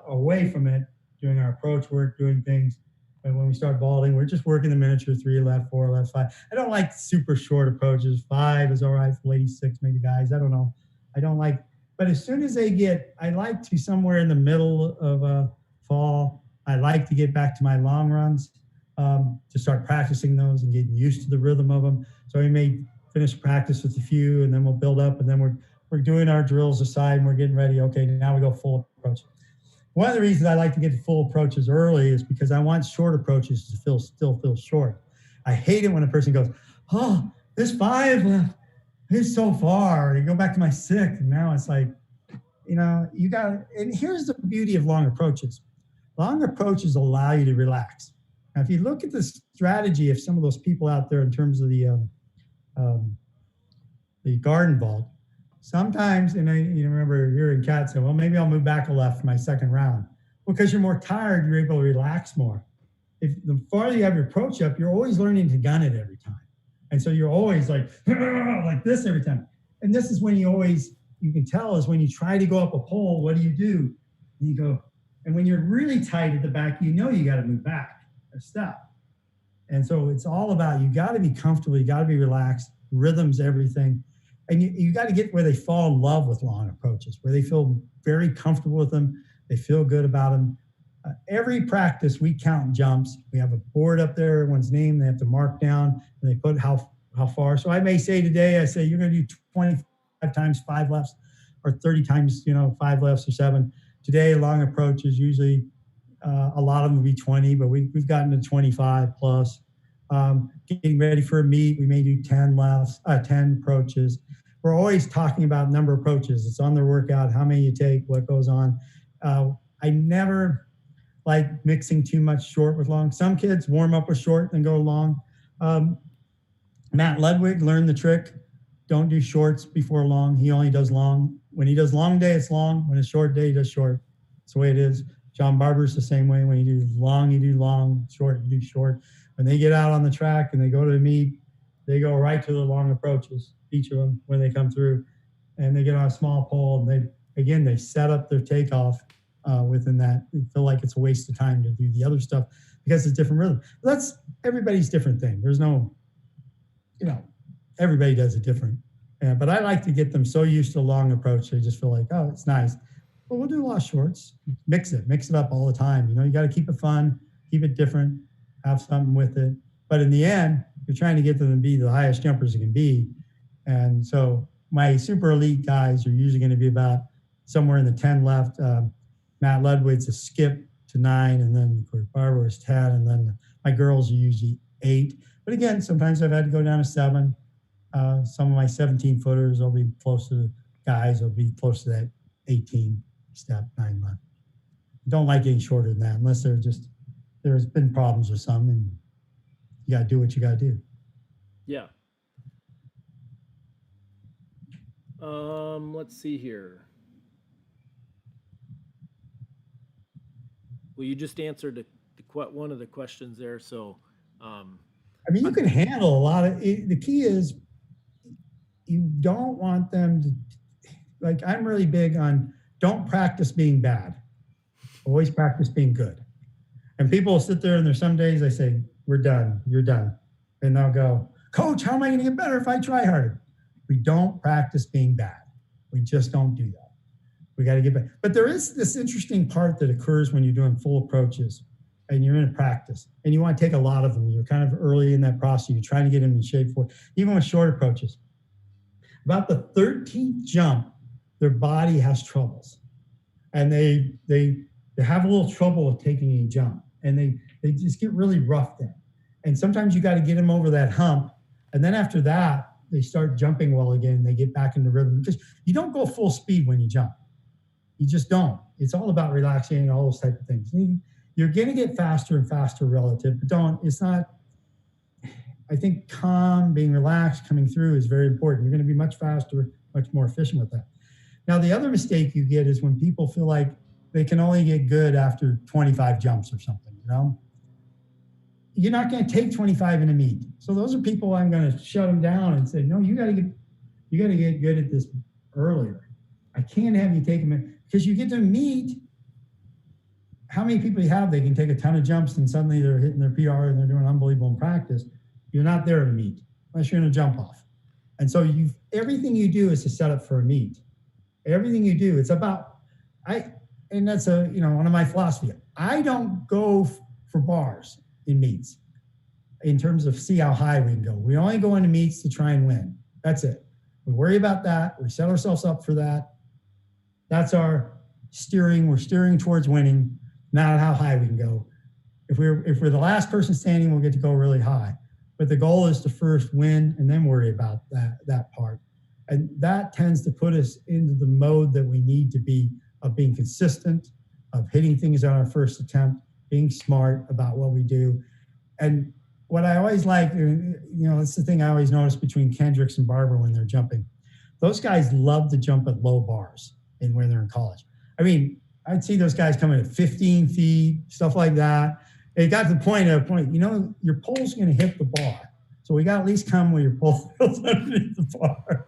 away from it, doing our approach work, doing things. And when we start vaulting, we're just working the miniature 3 left, 4 left, 5. I don't like super short approaches. 5 is all right for ladies, 6 maybe guys. I don't know. I don't like, but as soon as I like to somewhere in the middle of a fall, I like to get back to my long runs to start practicing those and getting used to the rhythm of them. So we may finish practice with a few, and then we'll build up, and then we're doing our drills aside, and we're getting ready. Okay, now we go full approach. One of the reasons I like to get to full approaches early is because I want short approaches to still feel short. I hate it when a person goes, oh, there's 5 left. It's so far. You go back to my 6th, and now it's like, you got. And here's the beauty of long approaches. Long approaches allow you to relax. Now, if you look at the strategy of some of those people out there in terms of the garden vault, sometimes, and you remember hearing Kat say, well, maybe I'll move back a left for my second round. Because you're more tired, you're able to relax more. If the farther you have your approach up, you're always learning to gun it every time. And so you're always like this every time. And this is when you can tell is when you try to go up a pole, what do? And you go, and when you're really tight at the back, you got to move back a step. And so it's all about, you got to be comfortable, you got to be relaxed, rhythm's everything. And you got to get where they fall in love with long approaches, where they feel very comfortable with them, they feel good about them. Every practice, we count jumps. We have a board up there, everyone's name, they have to mark down, and they put how far. So I may say today, you're going to do 25 times 5 lefts, or 30 times, 5 lefts or 7. Today, long approach is usually, a lot of them will be 20, but we've gotten to 25 plus. Getting ready for a meet, we may do 10 lefts, 10 approaches. We're always talking about number of approaches. It's on their workout, how many you take, what goes on. I never like mixing too much short with long. Some kids warm up with short and go long. Matt Ludwig learned the trick. Don't do shorts before long. He only does long. When he does long day, it's long. When it's short day, he does short. That's the way it is. John Barber's the same way. When you do long, short, you do short. When they get out on the track and they go to the meet, they go right to the long approaches, each of them, when they come through. And they get on a small pole, and they set up their takeoff within that. They feel like it's a waste of time to do the other stuff because it's different rhythm. But that's everybody's different thing. There's no, everybody does it different. But I like to get them so used to a long approach, they just feel like, oh, it's nice. But we'll do a lot of shorts. Mix it up all the time. You got to keep it fun, keep it different, have something with it. But in the end, you're trying to get them to be the highest jumpers it can be. And so my super elite guys are usually going to be about somewhere in the 10 left. Matt Ludwig's a skip to 9, and then of course Barbara is 10, and then my girls are usually 8. But again, sometimes I've had to go down to 7. Some of my 17-footers will be close to the guys, will be close to that 18 step, 9 left. Don't like getting shorter than that unless there's been problems with some, and you got to do what you got to do. Yeah. Let's see here. Well, you just answered one of the questions there. So, you can handle a lot of it. The key is, you don't want them to, like, I'm really big on don't practice being bad. Always practice being good. And people will sit there and there's some days I say, we're done, you're done. And they'll go, Coach, how am I going to get better if I try harder? We don't practice being bad. We just don't do that. We got to get back. But there is this interesting part that occurs when you're doing full approaches and you're in a practice and you want to take a lot of them. You're kind of early in that process. You're trying to get them in shape for it. Even with short approaches. About the 13th jump, their body has troubles. And they have a little trouble with taking a jump. And they just get really rough then. And sometimes you got to get them over that hump. And then after that, they start jumping well again. They get back into rhythm. Because you don't go full speed when you jump. You just don't. It's all about relaxing and all those type of things. You're going to get faster and faster relative, but it's not, I think calm, being relaxed, coming through is very important. You're going to be much faster, much more efficient with that. Now, the other mistake you get is when people feel like they can only get good after 25 jumps or something, you know? You're not going to take 25 in a meet. So those are people I'm going to shut them down and say, no, you got to get good at this earlier. I can't have you take them in, because you get to meet. How many people you have, they can take a ton of jumps and suddenly they're hitting their PR and they're doing unbelievable in practice. You're not there to meet unless you're in a jump off. And so everything you do is to set up for a meet. Everything you do, it's about, and that's one of my philosophy. I don't go for bars in meets in terms of see how high we can go. We only go into meets to try and win. That's it. We worry about that. We set ourselves up for that. That's our steering. We're steering towards winning, not how high we can go. If we're the last person standing, we'll get to go really high. But the goal is to first win and then worry about that part. And that tends to put us into the mode that we need to be, of being consistent, of hitting things on our first attempt, being smart about what we do. And what I always like, it's the thing I always notice between Kendricks and Barber when they're jumping. Those guys love to jump at low bars when they're in college. I mean, I'd see those guys coming at 15 feet, stuff like that. It got to the point, your pole's going to hit the bar. So we got to at least come where your pole goes underneath the bar.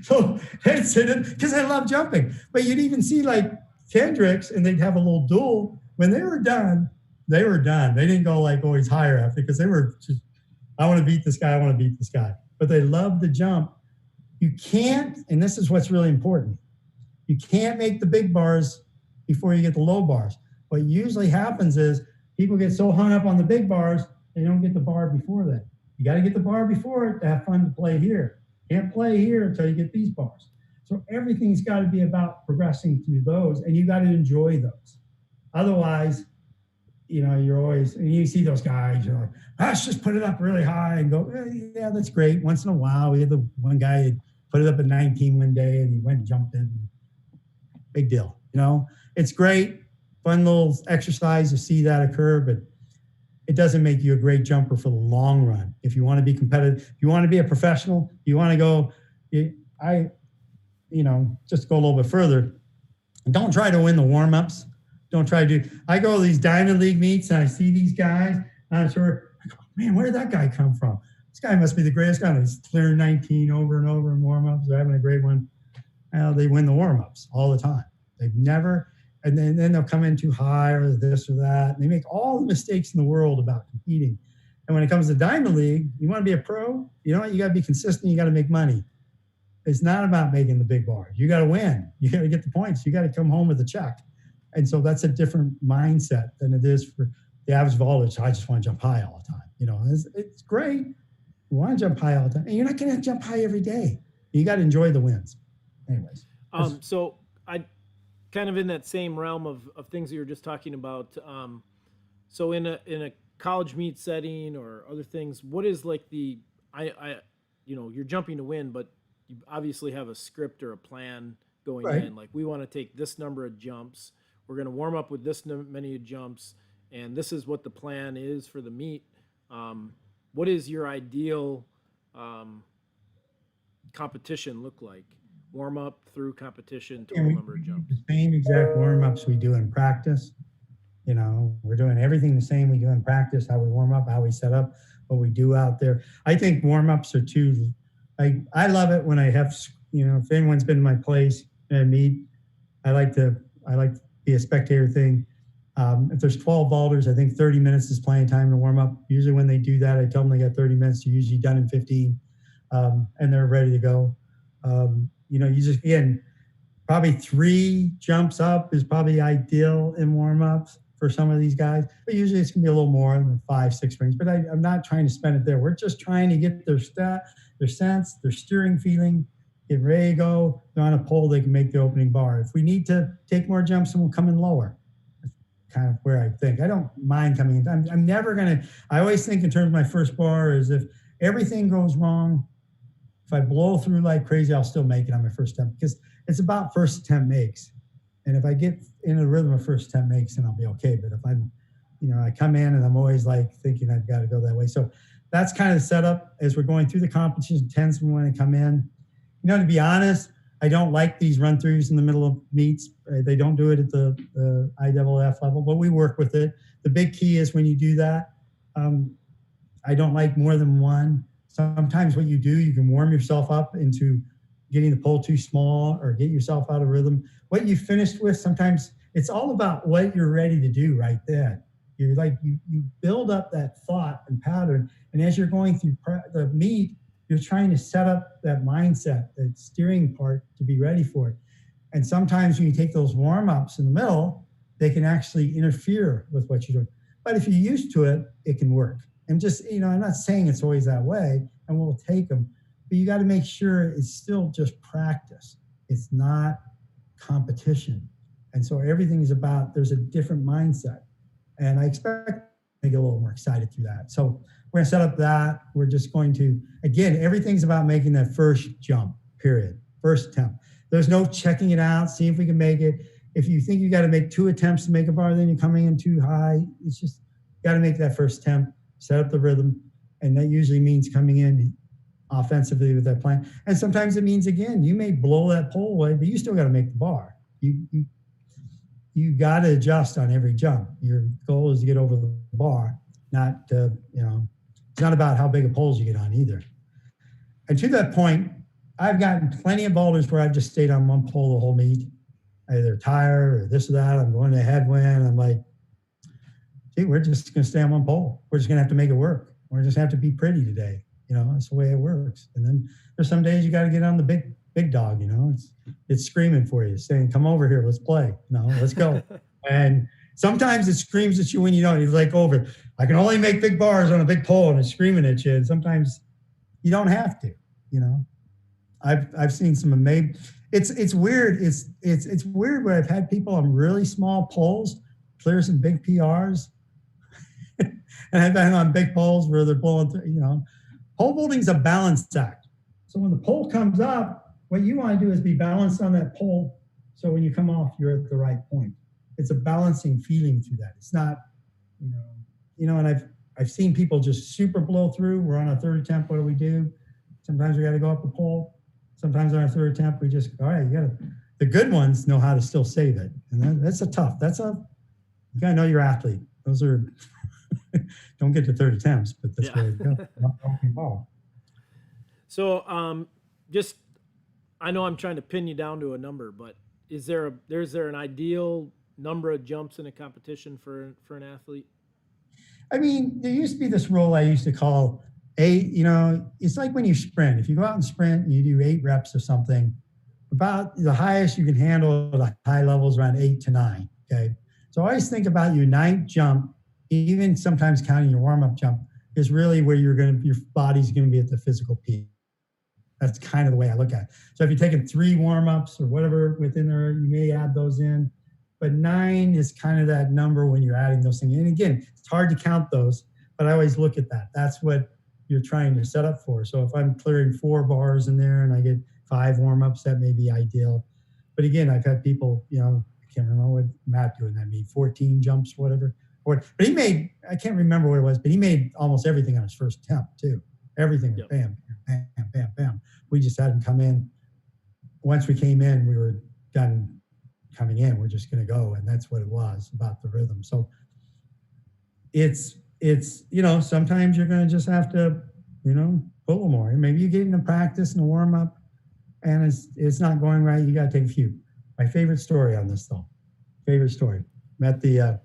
So because I love jumping. But you'd even see like Kendricks, and they'd have a little duel. When they were done, they were done. They didn't go like always higher after, because they were just, I want to beat this guy, I want to beat this guy. But they love to jump. You can't, and this is what's really important, you can't make the big bars before you get the low bars. What usually happens is people get so hung up on the big bars, they don't get the bar before that. You got to get the bar before it to have fun to play here. Can't play here until you get these bars. So everything's got to be about progressing through those, and you got to enjoy those. Otherwise, you're always, and you see those guys, you're like, let's just put it up really high and go, yeah, that's great. Once in a while, we had the one guy who put it up at 19 one day, and he went and jumped in. Big deal. It's great, fun little exercise to see that occur, but it doesn't make you a great jumper for the long run. If you want to be competitive, if you want to be a professional, you want to go, just go a little bit further. Don't try to win the warm-ups. Don't try to I go to these Diamond League meets and I see these guys, and I'm sure, man, where did that guy come from? This guy must be the greatest guy. He's clearing 19 over and over in warm-ups. They're having a great one. They win the warm-ups all the time. They've never, and then they'll come in too high or this or that. And they make all the mistakes in the world about competing. And when it comes to Diamond League, you want to be a pro, you got to be consistent. You got to make money. It's not about making the big bars. You got to win. You got to get the points. You got to come home with a check. And so that's a different mindset than it is for the average voltage. I just want to jump high all the time. It's great. You want to jump high all the time. And you're not going to jump high every day. You got to enjoy the wins. Anyways. So I kind of in that same realm of things that you were just talking about. So in a college meet setting or other things, what is like you're jumping to win, but you obviously have a script or a plan going right in. Like, we want to take this number of jumps. We're going to warm up with this many jumps, and this is what the plan is for the meet. What is your ideal competition look like? Warm up through competition, total number of jumps. The same exact warm ups we do in practice. We're doing everything the same we do in practice, how we warm up, how we set up, what we do out there. I think warm ups are too I love it when I have, if anyone's been to my place and I meet, I like to be a spectator thing. If there's 12 vaulters, I think 30 minutes is plenty of time to warm up. Usually when they do that, I tell them they got 30 minutes. They're usually done in 15, and they're ready to go. You just, again, probably 3 jumps up is probably ideal in warm-ups for some of these guys, but usually it's gonna be a little more than 5, 6 rings, but I'm not trying to spend it there. We're just trying to get their sense, their steering feeling, get ready to go. They're on a pole, they can make the opening bar. If we need to take more jumps, then we'll come in lower. That's kind of where I think. I don't mind coming in. I'm never gonna, I always think in terms of my first bar is if everything goes wrong, if I blow through like crazy, I'll still make it on my first attempt because it's about first attempt makes. And if I get into the rhythm of first attempt makes, then I'll be okay. But if I'm, I come in and I'm always like thinking I've got to go that way. So that's kind of the setup as we're going through the competition. Tends to when I come in. To be honest, I don't like these run throughs in the middle of meets. They don't do it at the IAAF level, but we work with it. The big key is when you do that, I don't like more than one. Sometimes what you do, you can warm yourself up into getting the pole too small or get yourself out of rhythm. What you finished with, sometimes it's all about what you're ready to do right then. You're like, you build up that thought and pattern. And as you're going through the meet, you're trying to set up that mindset, that steering part to be ready for it. And sometimes when you take those warm-ups in the middle, they can actually interfere with what you're doing. But if you're used to it, it can work. And just, I'm not saying it's always that way, and we'll take them, but you got to make sure it's still just practice. It's not competition. And so everything is about, there's a different mindset. And I expect to get a little more excited through that. So we're going to set up that. We're just going to, again, everything's about making that first jump, period. First attempt. There's no checking it out, see if we can make it. If you think you got to make 2 attempts to make a bar, then you're coming in too high. It's just, you got to make that first attempt, set up the rhythm. And that usually means coming in offensively with that plan. And sometimes it means, again, you may blow that pole away, but you still got to make the bar. You got to adjust on every jump. Your goal is to get over the bar, not, it's not about how big of poles you get on either. And to that point, I've gotten plenty of boulders where I've just stayed on one pole the whole meet, either tired or this or that. I'm going to headwind. I'm like, gee, we're just going to stay on one pole. We're just going to have to make it work. We're just going to have to be pretty today. That's the way it works. And then there's some days you got to get on the big dog, it's screaming for you, saying, come over here, let's play, let's go. And sometimes it screams at you when you don't. It's like, I can only make big bars on a big pole, and it's screaming at you. And sometimes you don't have to, I've seen some amazing, it's weird. It's weird where I've had people on really small poles clear some big PRs. And I've been on big poles where they're blowing through, pole vaulting is a balance act. So when the pole comes up, what you want to do is be balanced on that pole. So when you come off, you're at the right point. It's a balancing feeling through that. It's not, and I've seen people just super blow through. We're on our third attempt. What do we do? Sometimes we got to go up the pole. Sometimes on our third attempt, we just, all right, the good ones know how to still save it. And you got to know your athlete. Those are, don't get to third attempts, but that's where you go. So, I know I'm trying to pin you down to a number, but is there an ideal number of jumps in a competition for an athlete? I mean, there used to be this rule I used to call 8. It's like when you sprint. If you go out and sprint and you do 8 reps of something, about the highest you can handle at the high levels around 8 to 9. Okay, so always think about your 9th jump. Even sometimes counting your warm-up jump is really where your body's going to be at the physical peak. That's kind of the way I look at it. So if you're taking 3 warm-ups or whatever within there, you may add those in. But 9 is kind of that number when you're adding those things. And again, it's hard to count those, but I always look at that. That's what you're trying to set up for. So if I'm clearing 4 bars in there and I get 5 warm-ups, that may be ideal. But again, I've had people, I can't remember what Matt doing that meet, 14 jumps, whatever. But he made, I can't remember what it was, but he made almost everything on his first attempt too. Everything was bam, bam, bam, bam. We just had him come in. Once we came in, we were done coming in. We're just going to go. And that's what it was about the rhythm. So it's sometimes you're going to just have to, Put a little more. Maybe you get into practice and a warm up, and it's not going right. You got to take a few. My favorite story on this, though. Favorite story. Met the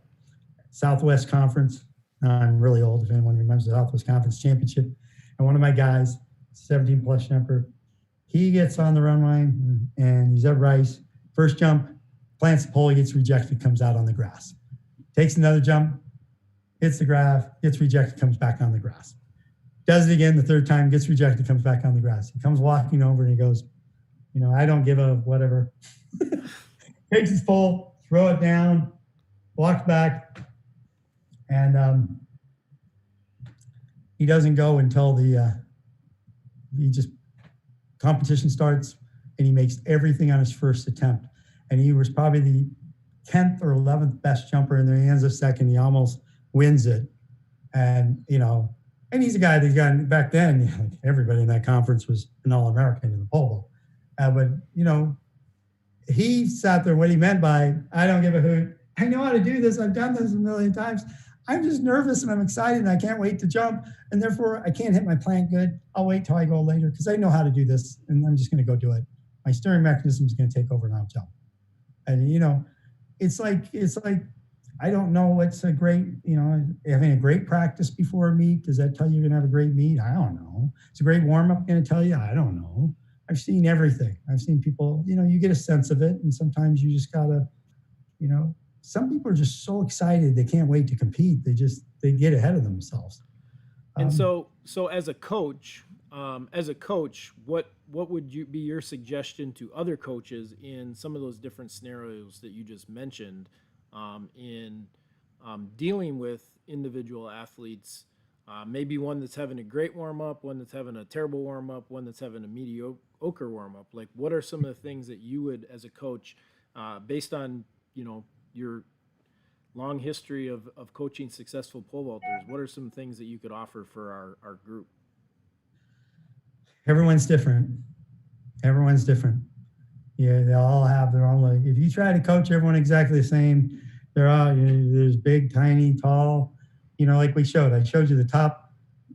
Southwest Conference. I'm really old, if anyone remembers the Southwest Conference Championship. And one of my guys, 17 plus jumper, he gets on the runway and he's at Rice. First jump, plants the pole, he gets rejected, comes out on the grass. Takes another jump, hits the graph, gets rejected, comes back on the grass. Does it again the third time, gets rejected, comes back on the grass. He comes walking over and he goes, I don't give a whatever. Takes his pole, throw it down, walks back, and he doesn't go until competition starts, and he makes everything on his first attempt. And he was probably the 10th or 11th best jumper in there. He ends up second. He almost wins it. And, and he's a guy that got back then, everybody in that conference was an All-American in the pole vault. But, he sat there, what he meant by, I don't give a hoot. I know how to do this. I've done this a million times. I'm just nervous and I'm excited and I can't wait to jump. And therefore I can't hit my plant good. I'll wait till I go later because I know how to do this and I'm just going to go do it. My steering mechanism is going to take over and I'll jump. And, it's like, I don't know what's a great, having a great practice before a meet. Does that tell you you're going to have a great meet? I don't know. It's a great warm up going to tell you? I don't know. I've seen everything. I've seen people, you get a sense of it. And sometimes you just got to, some people are just so excited. They can't wait to compete. They get ahead of themselves. And so as a coach, what would be your suggestion to other coaches in some of those different scenarios that you just mentioned, in dealing with individual athletes, maybe one that's having a great warm up, one that's having a terrible warm up, one that's having a mediocre warm up? Like, what are some of the things that you would, as a coach, based on your long history of coaching successful pole vaulters, what are some things that you could offer for our group? Everyone's different. Yeah, they all have their own, if you try to coach everyone exactly the same, they're all, there's big, tiny, tall, like I showed you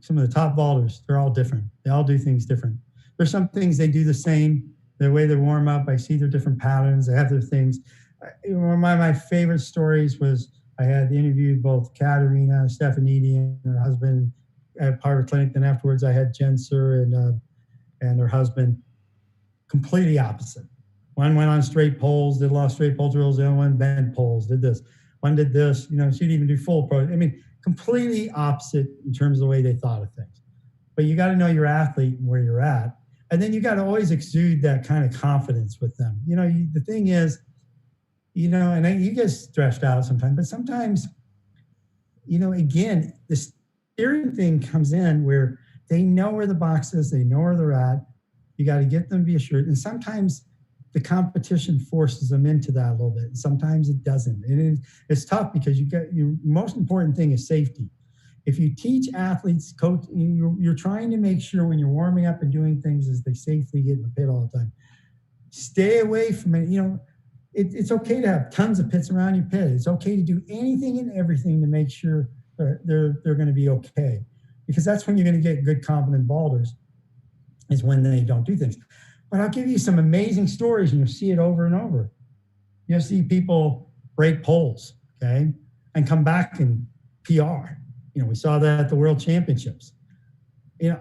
some of the top vaulters, they're all different. They all do things different. There's some things they do the same, the way they warm up, I see their different patterns, they have their things. One of my favorite stories was I had interviewed both Katerina Stefanidi and her husband at Private Clinic. Then afterwards, I had Jen Sur and her husband, completely opposite. One went on straight poles, did a lot of straight pole drills. The other one bent poles, did this. One did this. She'd even do full pro. Completely opposite in terms of the way they thought of things. But you got to know your athlete and where you're at, and then you got to always exude that kind of confidence with them. The thing is, and you get stressed out sometimes, but sometimes, again, the steering thing comes in where they know where the box is, they know where they're at. You got to get them to be assured. And sometimes the competition forces them into that a little bit. And sometimes it doesn't. And it's tough because your most important thing is safety. If you teach athletes, coach, you're trying to make sure when you're warming up and doing things is they safely get in the pit all the time. Stay away from it. It's okay to have tons of pits around your pit. It's okay to do anything and everything to make sure they're going to be okay. Because that's when you're going to get good, competent vaulters, is when they don't do things. But I'll give you some amazing stories, and you'll see it over and over. You'll see people break poles, okay, and come back and PR. We saw that at the World Championships,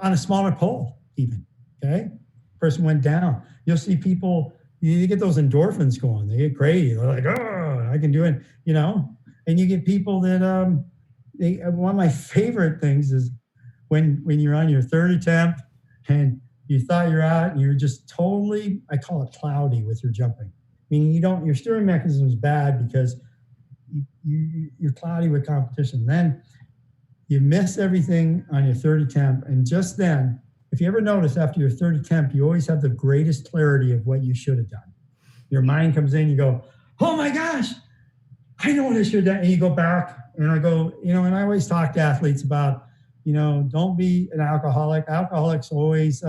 on a smaller pole even, okay? Person went down. You'll see people, you get those endorphins going. They get crazy. They're like, oh, I can do it, And you get people that, one of my favorite things is when you're on your third attempt and you thought you're out and you're just totally, I call it cloudy with your jumping. Meaning your steering mechanism is bad because you're cloudy with competition. Then you miss everything on your third attempt. And just then, if you ever notice after your third attempt, you always have the greatest clarity of what you should have done. Your mind comes in, you go, oh my gosh, I know what I should have done. And you go back and I go, and I always talk to athletes about, don't be an alcoholic. Alcoholic's always,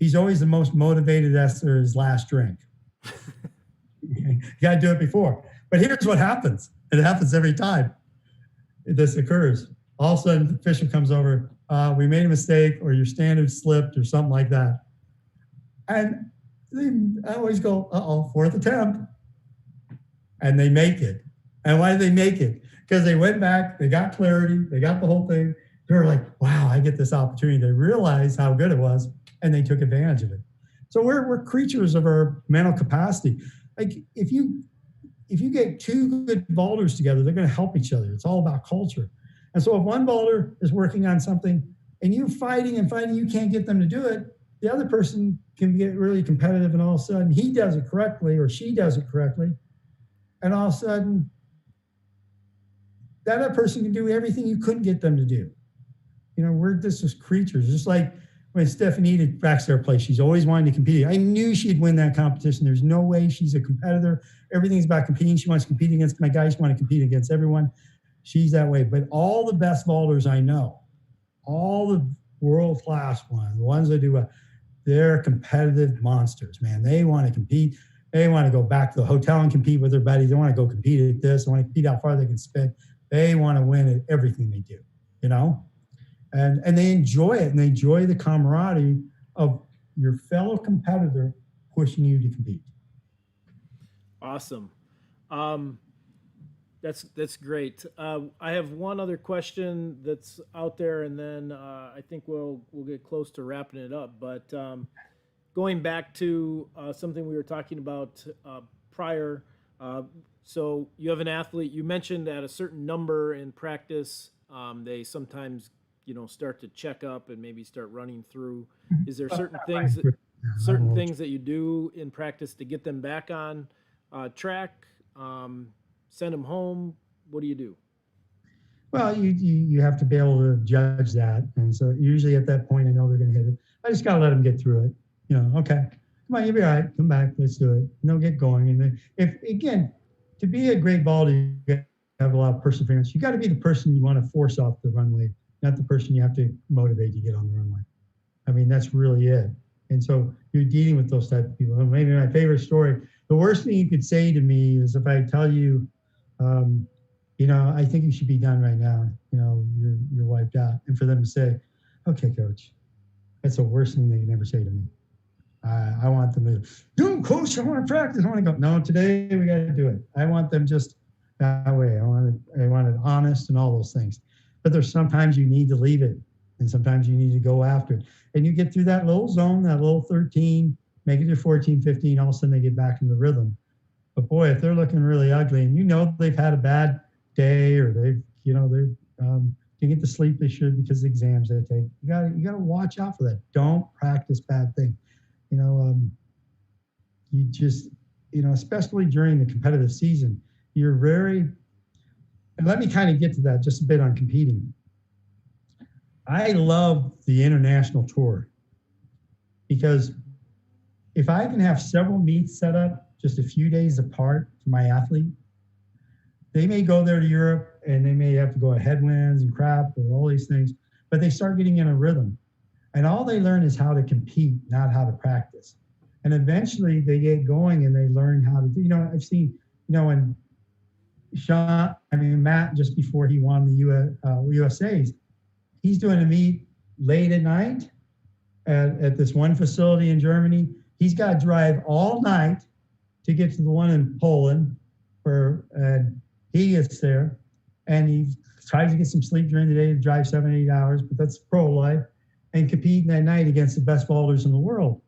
he's always the most motivated after his last drink. You got to do it before. But here's what happens. It happens every time this occurs. All of a sudden, the official comes over. we made a mistake, or your standard slipped, or something like that. And I always go, fourth attempt. And they make it. And why did they make it? Because they went back, they got clarity, they got the whole thing. They were like, wow, I get this opportunity. They realized how good it was, and they took advantage of it. So we're creatures of our mental capacity. Like if you get two good vaulters together, they're going to help each other. It's all about culture. And so if one vaulter is working on something and you're fighting, you can't get them to do it, the other person can get really competitive, and all of a sudden he does it correctly or she does it correctly. And all of a sudden, that other person can do everything you couldn't get them to do. We're just as creatures. Just like when Stephanie did backstair play, she's always wanting to compete. I knew she'd win that competition. There's no way. She's a competitor. Everything's about competing. She wants to compete against my guys. She wants to compete against everyone. She's that way. But all the best vaulters I know, all the world-class ones, the ones that do well, they're competitive monsters, man. They want to compete. They want to go back to the hotel and compete with their buddies. They want to go compete at this. They want to compete how far they can spin. They want to win at everything they do, And they enjoy it, and they enjoy the camaraderie of your fellow competitor pushing you to compete. Awesome. That's great. I have one other question that's out there, and then I think we'll get close to wrapping it up. But going back to something we were talking about prior, so you have an athlete. You mentioned at a certain number in practice, they sometimes start to check up and maybe start running through. Is there certain things that you do in practice to get them back on track? Send them home? What do you do? Well, you have to be able to judge that. And so usually at that point, I know they're going to hit it. I just got to let them get through it. Okay, come on, you'll be all right. Come back, let's do it. Get going. And then again, to be a great vaulter, you have a lot of perseverance. You got to be the person you want to force off the runway, not the person you have to motivate to get on the runway. I mean, that's really it. And so you're dealing with those type of people. And maybe my favorite story, the worst thing you could say to me is if I tell you, I think you should be done right now. You're wiped out. And for them to say, okay, coach, that's the worst thing they can ever say to me. I want them to, no, coach, I want to practice. I want to go, no, today we got to do it. I want them just that way. I want it honest and all those things. But there's sometimes you need to leave it, and sometimes you need to go after it. And you get through that little zone, that little 13, make it to 14, 15, all of a sudden they get back in the rhythm. But boy, if they're looking really ugly and they've had a bad day, or they get the sleep they should because of the exams they take, you got to watch out for that. Don't practice bad things. You just, especially during the competitive season, and let me kind of get to that just a bit on competing. I love the international tour because if I can have several meets set up just a few days apart for my athlete, they may go there to Europe and they may have to go at headwinds and crap or all these things, but they start getting in a rhythm. And all they learn is how to compete, not how to practice. And eventually they get going and they learn how to do, I've seen, when Matt, just before he won the USA's, he's doing a meet late at night at this one facility in Germany. He's got to drive all night to get to the one in Poland, and he gets there and he tries to get some sleep during the day to drive 7-8 hours, but that's pro life, and competing that night against the best vaulters in the world.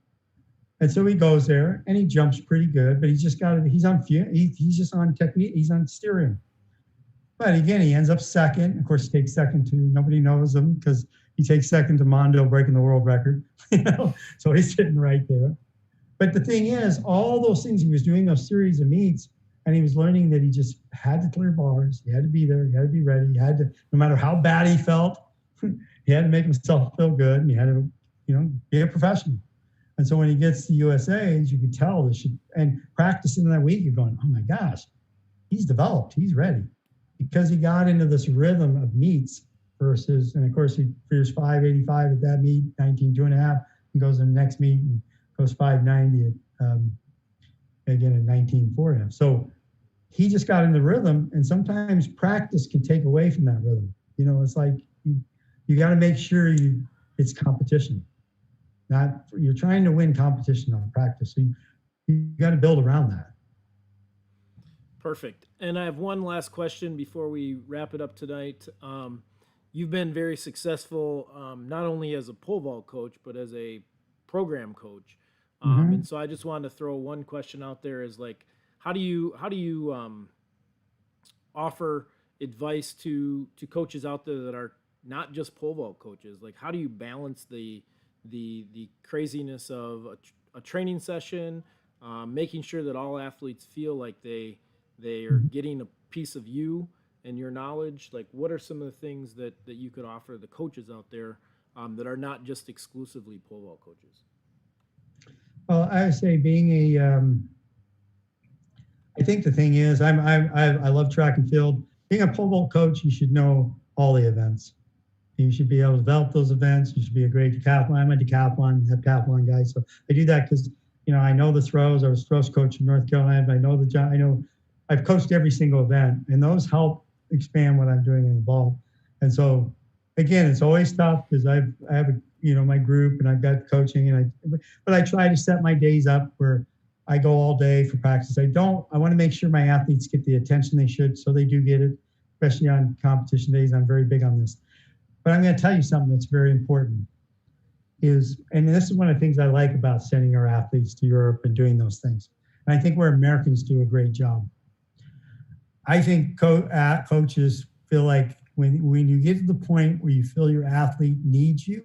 And so he goes there and he jumps pretty good, but he's just on technique, he's on steering. But again, he ends up second. Of course, he takes second to, nobody knows him because he takes second to Mondo breaking the world record. So he's sitting right there. But the thing is, all those things he was doing, those series of meets, and he was learning that he just had to clear bars. He had to be there. He had to be ready. He had to, no matter how bad he felt, he had to make himself feel good. And he had to, be a professional. And so when he gets to USA's, you can tell this. And practicing that week, you're going, oh my gosh, he's developed. He's ready. Because he got into this rhythm of meets versus, and of course he figures 585 at that meet, 19.2.5, and goes to the next meet and goes 590 again at 19.4.5. So he just got in the rhythm, and sometimes practice can take away from that rhythm. It's like you you got to make sure it's competition. Not you're trying to win competition on practice. So you got to build around that. Perfect. And I have one last question before we wrap it up tonight. You've been very successful, not only as a pole vault coach, but as a program coach. And so I just wanted to throw one question out there: is like, how do you offer advice to coaches out there that are not just pole vault coaches? Like, how do you balance the craziness of a training session, making sure that all athletes feel like they are getting a piece of you and your knowledge? Like, what are some of the things that you could offer the coaches out there that are not just exclusively pole vault coaches? Well, I would say being I think the thing is, I love track and field. Being a pole vault coach, you should know all the events. You should be able to develop those events. You should be a great decathlon. I'm a decathlon guy, so I do that because I know the throws. I was throws coach in North Carolina. But I know I've coached every single event, and those help expand what I'm doing in the ball. And so, again, it's always tough because I have my group and I've got coaching, but I try to set my days up where I go all day for practice. I want to make sure my athletes get the attention they should, so they do get it, especially on competition days. I'm very big on this. But I'm going to tell you something that's very important and this is one of the things I like about sending our athletes to Europe and doing those things. And I think where Americans do a great job. I think coaches feel like when you get to the point where you feel your athlete needs you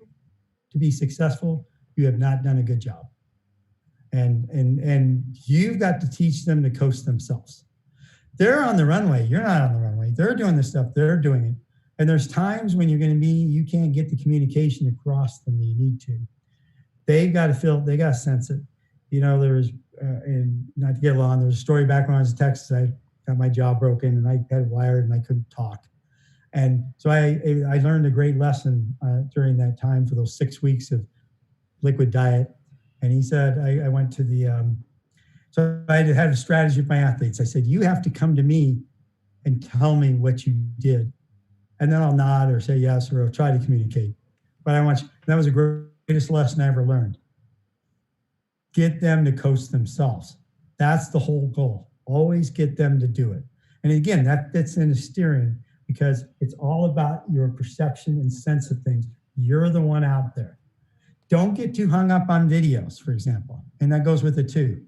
to be successful, you have not done a good job. And you've got to teach them to coach themselves. They're on the runway. You're not on the runway. They're doing the stuff. They're doing it. And there's times when you can't get the communication across them you need to. They got to sense it. And not to get long, there's a story back when I was in Texas. I got my jaw broken and I got wired and I couldn't talk. And so I learned a great lesson during that time for those 6 weeks of liquid diet. And he said, I went to so I had a strategy with my athletes. I said, you have to come to me and tell me what you did. And then I'll nod or say yes, or I'll try to communicate. But that was the greatest lesson I ever learned. Get them to coach themselves. That's the whole goal. Always get them to do it. And again, that fits into steering because it's all about your perception and sense of things. You're the one out there. Don't get too hung up on videos, for example. And that goes with it too.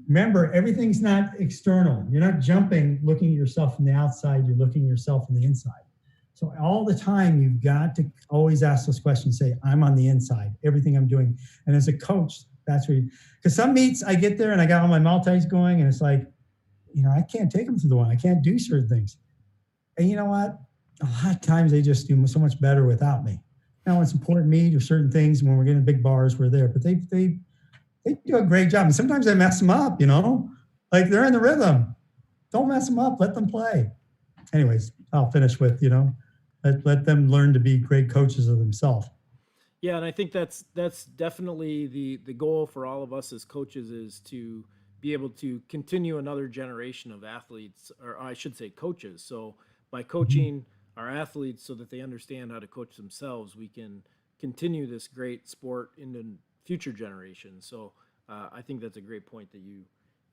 Remember, everything's not external. You're not jumping, looking at yourself from the outside. You're looking at yourself from the inside. So all the time, you've got to always ask those questions. Say, I'm on the inside, everything I'm doing. And as a coach, that's where because some meets I get there and I got all my multis going and it's like, I can't take them to the one. I can't do certain things. And you know what? A lot of times they just do so much better without me. Now, it's important meet or certain things when we're getting big bars, we're there. But they do a great job. And sometimes I mess them up, like they're in the rhythm. Don't mess them up. Let them play. Anyways, I'll finish with, let them learn to be great coaches of themselves. Yeah, and I think that's definitely the goal for all of us as coaches is to be able to continue another generation of athletes, or I should say coaches. So by coaching our athletes so that they understand how to coach themselves, we can continue this great sport into future generations. So I think that's a great point that you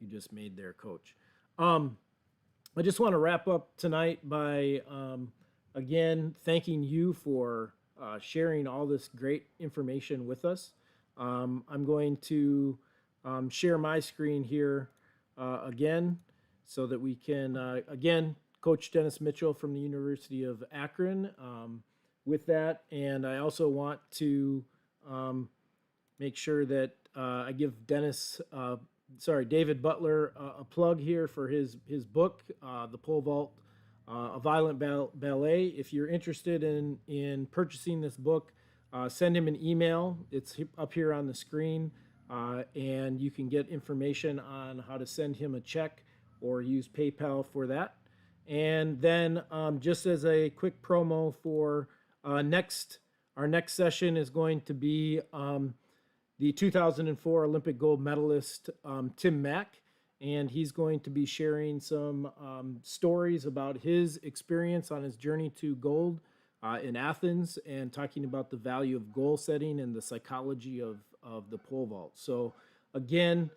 just made there, Coach. I just want to wrap up tonight by again thanking you for sharing all this great information with us. I'm going to share my screen here again so that we can again Coach Dennis Mitchell from the University of Akron with that, and I also want to make sure that I give David Butler a plug here for his book, The Pole Vault, A Violent Ballet. If you're interested in purchasing this book, send him an email. It's up here on the screen, and you can get information on how to send him a check or use PayPal for that. And then just as a quick promo for our next session is going to be the 2004 Olympic gold medalist, Tim Mack, and he's going to be sharing some stories about his experience on his journey to gold in Athens and talking about the value of goal setting and the psychology of the pole vault. So again,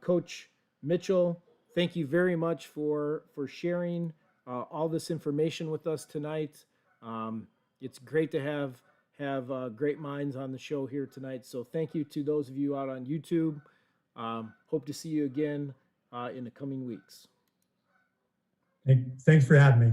Coach Mitchell, thank you very much for sharing all this information with us tonight. It's great to have great minds on the show here tonight. So thank you to those of you out on YouTube. Hope to see you again in the coming weeks. Thanks for having me.